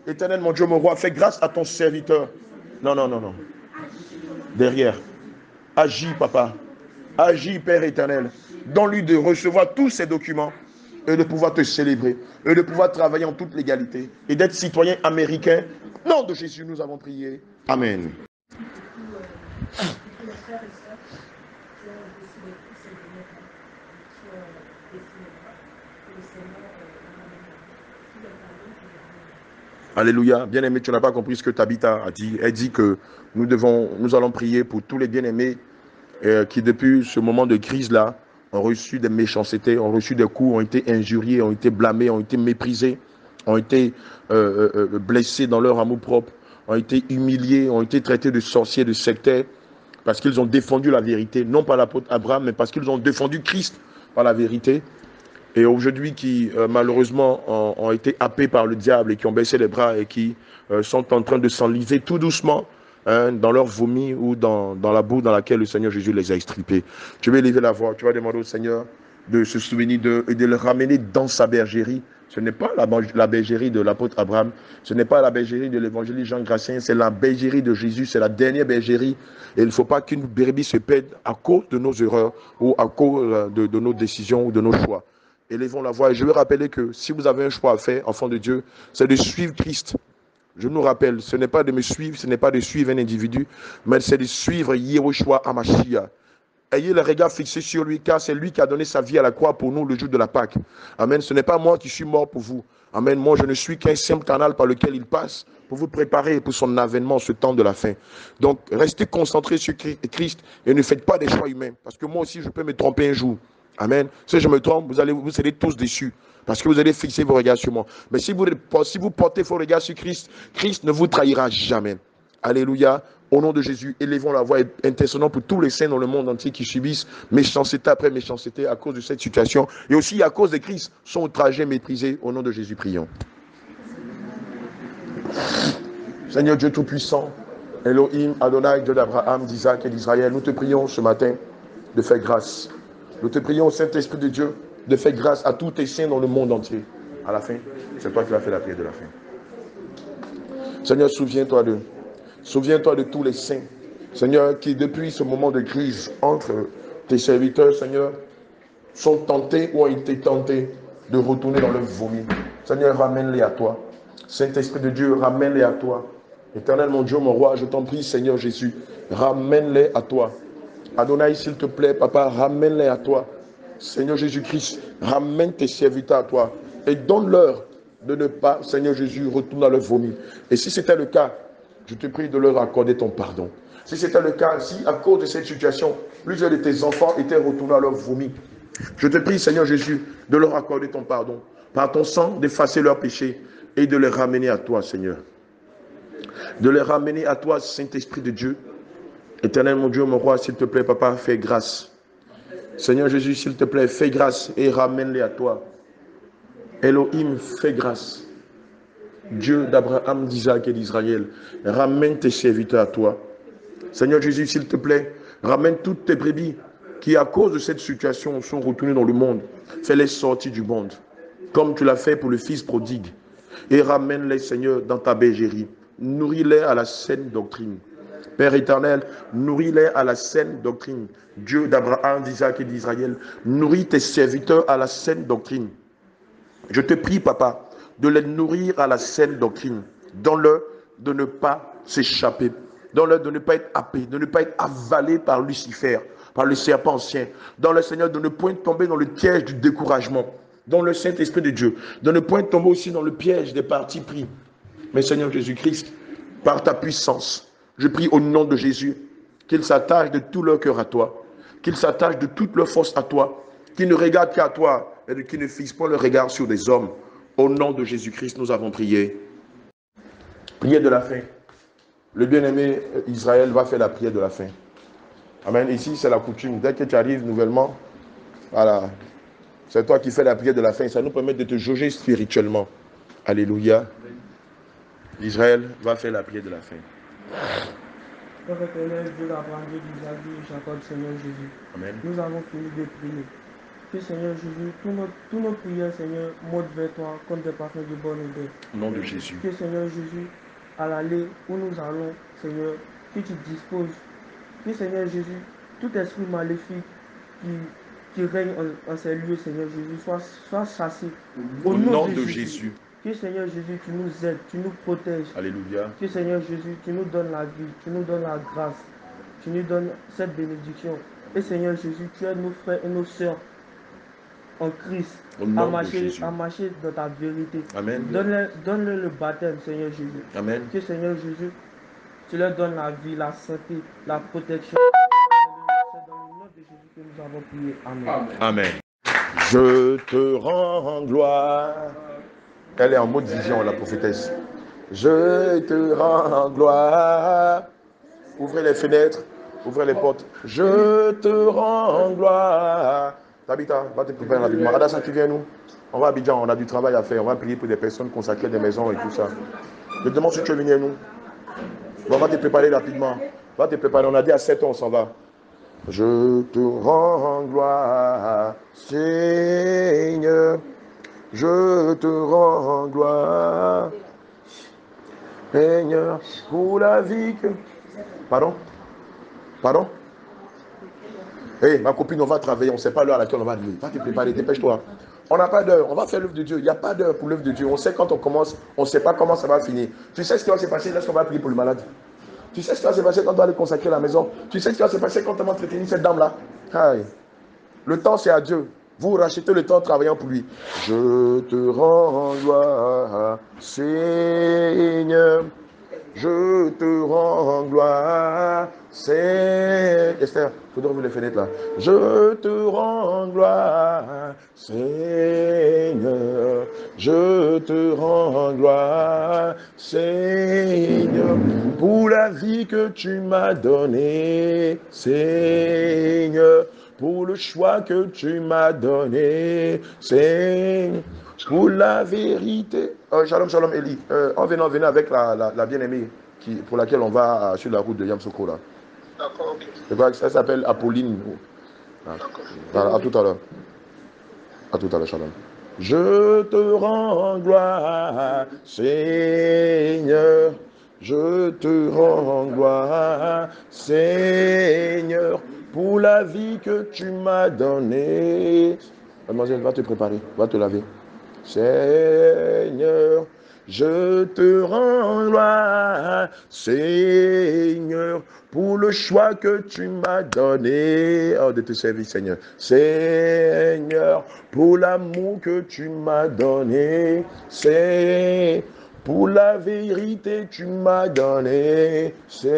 Éternel, mon Dieu, mon roi, fais grâce à ton serviteur. Non, non, non, non. Derrière. Agis, Papa. Agis, Père éternel. Donne-lui de recevoir tous ces documents et de pouvoir te célébrer et de pouvoir travailler en toute légalité et d'être citoyen américain. Au nom de Jésus, nous avons prié. Amen. Alléluia. Bien-aimé, tu n'as pas compris ce que Tabitha a dit. Elle dit que nous allons prier pour tous les bien-aimés qui, depuis ce moment de crise-là, ont reçu des méchancetés, ont reçu des coups, ont été injuriés, ont été blâmés, ont été méprisés, ont été blessés dans leur amour propre, ont été humiliés, ont été traités de sorciers, de sectaires, parce qu'ils ont défendu la vérité, non par l'apôtre Abraham, mais parce qu'ils ont défendu Christ par la vérité. et aujourd'hui qui malheureusement ont été happés par le diable et qui ont baissé les bras et qui sont en train de s'enliser tout doucement hein, dans leur vomi ou dans la boue dans laquelle le Seigneur Jésus les a extirpés. Tu vas élever la voix, tu vas demander au Seigneur de se souvenir et de le ramener dans sa bergerie. Ce n'est pas la bergerie de l'apôtre Abraham, ce n'est pas la bergerie de l'évangéliste Jean Gracien, c'est la bergerie de Jésus, c'est la dernière bergerie. Et il ne faut pas qu'une brebis se perde à cause de nos erreurs ou à cause de nos décisions ou de nos choix. Élevons la voix. Et je veux rappeler que si vous avez un choix à faire, enfant de Dieu, c'est de suivre Christ. Je nous rappelle, ce n'est pas de me suivre, ce n'est pas de suivre un individu, mais c'est de suivre Yehoshua Hamashiach. Ayez le regard fixé sur lui, car c'est lui qui a donné sa vie à la croix pour nous le jour de la Pâque. Amen. Ce n'est pas moi qui suis mort pour vous. Amen. Moi, je ne suis qu'un simple canal par lequel il passe pour vous préparer pour son avènement, ce temps de la fin. Donc, restez concentrés sur Christ et ne faites pas des choix humains. Parce que moi aussi, je peux me tromper un jour. Amen. Si je me trompe, vous serez tous déçus. Parce que vous allez fixer vos regards sur moi. Mais si vous portez vos regards sur Christ, Christ ne vous trahira jamais. Alléluia. Au nom de Jésus, élevons la voix et intercédons pour tous les saints dans le monde entier qui subissent méchanceté après méchanceté à cause de cette situation. Et aussi à cause de Christ, sont outragés, méprisés. Au nom de Jésus, prions. Seigneur Dieu Tout-Puissant, Elohim, Adonai, Dieu d'Abraham, d'Isaac et d'Israël, nous te prions ce matin de faire grâce. Nous te prions, Saint-Esprit de Dieu, de faire grâce à tous tes saints dans le monde entier. À la fin, c'est toi qui vas faire la prière de la fin. Seigneur, souviens-toi de tous les saints, Seigneur, qui depuis ce moment de crise entre tes serviteurs, Seigneur, sont tentés ou ont été tentés de retourner dans leur vomi. Seigneur, ramène-les à toi. Saint-Esprit de Dieu, ramène-les à toi. Éternel, mon Dieu, mon roi, je t'en prie, Seigneur Jésus, ramène-les à toi. Adonai, s'il te plaît, Papa, ramène-les à toi. Seigneur Jésus-Christ, ramène tes serviteurs à toi et donne-leur de ne pas, Seigneur Jésus, retourner dans leur vomi. Et si c'était le cas, je te prie de leur accorder ton pardon. Si c'était le cas, si à cause de cette situation, plusieurs de tes enfants étaient retournés à leur vomi, je te prie, Seigneur Jésus, de leur accorder ton pardon. Par ton sang, d'effacer leurs péchés et de les ramener à toi, Seigneur. De les ramener à toi, Saint-Esprit de Dieu. Éternel, mon Dieu, mon roi, s'il te plaît, Papa, fais grâce. Seigneur Jésus, s'il te plaît, fais grâce et ramène-les à toi. Elohim, fais grâce. Dieu d'Abraham, d'Isaac et d'Israël, ramène tes serviteurs à toi. Seigneur Jésus, s'il te plaît, ramène toutes tes brebis qui, à cause de cette situation, sont retournées dans le monde. Fais-les sortir du monde, comme tu l'as fait pour le Fils prodigue. Et ramène-les, Seigneur, dans ta bergerie. Nourris-les à la saine doctrine. Père éternel, nourris-les à la saine doctrine. Dieu d'Abraham, d'Isaac et d'Israël, nourris tes serviteurs à la saine doctrine. Je te prie, Papa, de les nourrir à la saine doctrine. Donne-leur de ne pas s'échapper. Donne-leur de ne pas être happé, de ne pas être avalé par Lucifer, par le serpent ancien. Donne-leur, Seigneur, de ne point tomber dans le piège du découragement. Dans le Saint-Esprit de Dieu. De ne point tomber aussi dans le piège des partis pris. Mais Seigneur Jésus-Christ, par ta puissance, je prie au nom de Jésus qu'ils s'attachent de tout leur cœur à toi, qu'ils s'attachent de toute leur force à toi, qu'ils ne regardent qu'à toi et qu'ils ne fixent pas leur regard sur des hommes. Au nom de Jésus-Christ, nous avons prié. Prière de la fin. Le bien-aimé Israël va faire la prière de la fin. Amen. Ici, c'est la coutume. Dès que tu arrives nouvellement, voilà, c'est toi qui fais la prière de la fin. Ça nous permet de te jauger spirituellement. Alléluia. Israël va faire la prière de la fin. Père éternel, Dieu d'Abraham, Dieu d'Isaac, Dieu de Jacob, Seigneur Jésus. Amen. Nous avons fini de prier. Que Seigneur Jésus, tous nos prières, Seigneur, montent vers toi comme des parfums de bonne odeur. Au nom de Jésus. Que Seigneur Jésus, à l'aller où nous allons, Seigneur, que tu disposes. Que Seigneur Jésus, tout esprit maléfique qui règne en ces lieux, Seigneur Jésus, soit chassé. Au nom de Jésus. Que Seigneur Jésus, tu nous aides, tu nous protèges. Alléluia. Que Seigneur Jésus, tu nous donnes la vie, tu nous donnes la grâce, tu nous donnes cette bénédiction. Et Seigneur Jésus, tu aides nos frères et nos sœurs en Christ à marcher dans ta vérité. Amen. Donne-leur le baptême, Seigneur Jésus. Amen. Que Seigneur Jésus, tu leur donnes la vie, la santé, la protection. C'est dans le nom de Jésus que nous avons prié. Amen. Amen. Je te rends gloire. Elle est en mode vision, la prophétesse. Je te rends gloire. Ouvrez les fenêtres, ouvrez les portes. Je te rends gloire. Tabitha, va te préparer rapidement. Adassa, tu viens nous? On va à Abidjan, on a du travail à faire. On va prier pour des personnes consacrées des maisons et tout ça. Je te demande si tu veux venir nous. Bon, va te préparer rapidement. Va te préparer. On a dit à 7 ans, on s'en va. Je te rends gloire, Seigneur. Je te rends gloire, Seigneur, pour la vie que... Pardon? Pardon? Hé, ma copine, on va travailler. On ne sait pas l'heure à laquelle on va arriver. Va te préparer, dépêche-toi. On n'a pas d'heure. On va faire l'œuvre de Dieu. Il n'y a pas d'heure pour l'œuvre de Dieu. On sait quand on commence. On ne sait pas comment ça va finir. Tu sais ce qui va se passer lorsqu'on va prier pour le malade. Tu sais ce qui va se passer quand on va aller consacrer la maison. Tu sais ce qui va se passer quand on va entretenir cette dame-là. Aïe. Le temps, c'est à Dieu. Vous rachetez le temps en travaillant pour lui. Je te rends gloire, Seigneur. Je te rends gloire, Seigneur. Esther, il faut ouvrir les fenêtres là. Je te rends gloire, Seigneur. Je te rends gloire, Seigneur, pour la vie que tu m'as donnée, Seigneur, pour le choix que tu m'as donné, Seigneur, pour la vérité. Shalom, shalom, Eli. Venez avec la bien-aimée pour laquelle on va sur la route de Yamsoko là. D'accord, ok. Ça s'appelle Apolline. À tout à l'heure. À tout à l'heure, shalom. Je te rends gloire, Seigneur. Je te rends gloire, Seigneur, pour la vie que tu m'as donnée. Mademoiselle, va te préparer, va te laver. Seigneur, je te rends gloire, Seigneur, pour le choix que tu m'as donné de te servir, Seigneur. Seigneur, pour l'amour que tu m'as donné, Seigneur, pour la vérité que tu m'as donnée, Seigneur.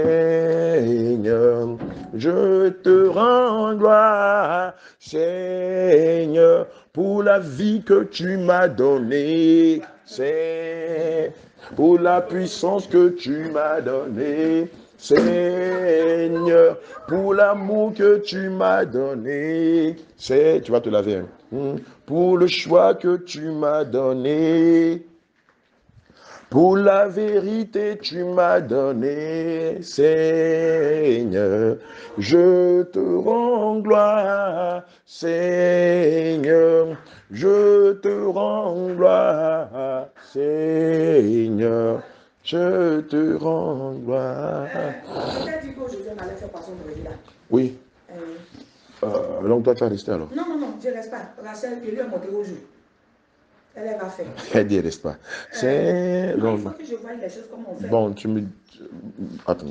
Je te rends gloire, Seigneur, pour la vie que tu m'as donnée, Seigneur, pour la puissance que tu m'as donnée, Seigneur, pour l'amour que tu m'as donné, c'est, tu vas te laver, pour le choix que tu m'as donné, pour la vérité tu m'as donné, Seigneur. Je te rends gloire, Seigneur. Je te rends gloire, Seigneur. Je te rends gloire. Tu as dit que José m'allait faire passer au village. Oui. Donc toi tu vas rester alors? Non, je ne reste pas. Rachel, il lui a monté au jour. Elle va faire. Elle dit reste pas. C'est... Il faut que je voie les choses comme on fait. Bon, tu me... Attends.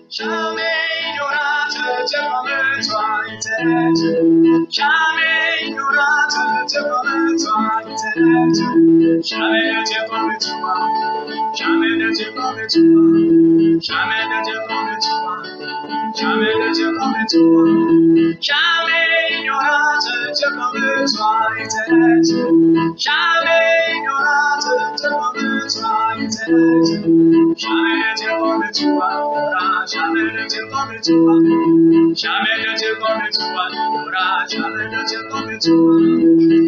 Jamais il n'y aura de Dieu comme toi, éternel. Jamais il n'y aura de Dieu comme toi, éternel. Jamais de Dieu comme toi. Jamais de Dieu comme toi. Jamais de Dieu comme toi. Jamais de Dieu comme toi. Jamais il n'y aura de Dieu comme toi, éternel. Jamais il n'y aura de Dieu comme toi, éternel. Jamais de Dieu comme toi. Jamais de Dieu comme toi. Jamais de Dieu comme toi. Jamais de Dieu comme toi.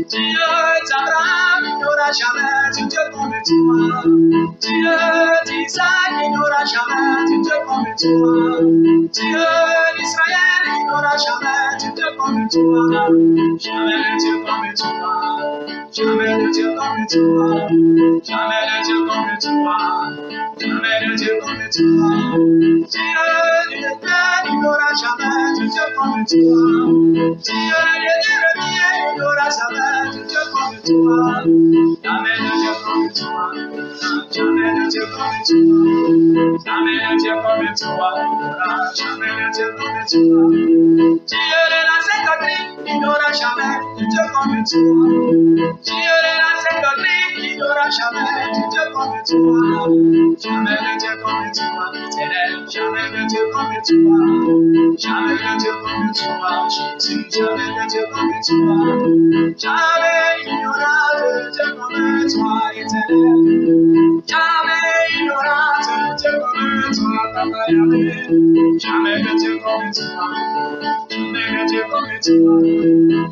Dieu d'Abraham, il n'y aura jamais de Dieu comme toi. Dieu d'Isaac, il n'y aura jamais de Dieu comme toi. Dieu d'Israël, il n'y aura jamais de Dieu comme toi. Jamais de Dieu comme toi. Jamais de Dieu comme toi. Jamais de Dieu comme toi. Jamais de Dieu comme toi. Dieu du l'éternel, il n'y aura jamais de Dieu comme toi. Dieu de Jérémie, il n'y aura jamais de Dieu comme toi. Jamais de Dieu comme toi. Jamais de Dieu comme toi. Jamais de Dieu comme toi. Jamais de Dieu comme toi. Dieu de la Sainte-Doctrine, il n'y aura jamais de Dieu comme toi. Dieu de la Sainte-Doctrine, il n'y aura jamais de Dieu comme toi. Jamais de Dieu comme toi, éternel. Jamais de Dieu comme toi. Jamais de Dieu comme toi, Jésus. Jamais de Dieu comme toi. Jamais il n'y aura de Dieu comme toi, éternel. Jamais il n'y aura de Dieu comme toi, papa. jamais de Dieu comme toi, jamais de Dieu comme toi,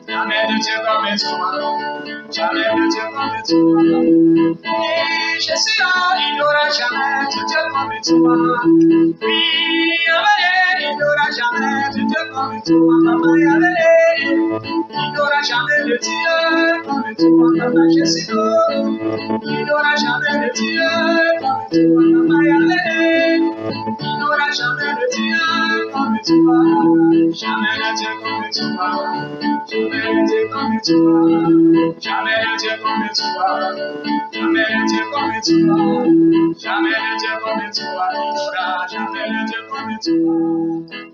jamais de Dieu comme toi, jamais de Dieu comme toi. Et Jésus, il n'aura jamais de Dieu comme toi. Oui, il n'aura jamais de Dieu comme toi, maman, il n'aura jamais de Dieu comme toi, maman, Jésus, il n'aura jamais de Dieu comme toi, maman, il n'aura jamais de Dieu comme toi, jamais de Dieu comme toi, jamais de Dieu comme toi, jamais de Dieu comme toi, jamais de Dieu comme toi, jamais de Dieu comme toi, il n'aura jamais de Dieu comme toi.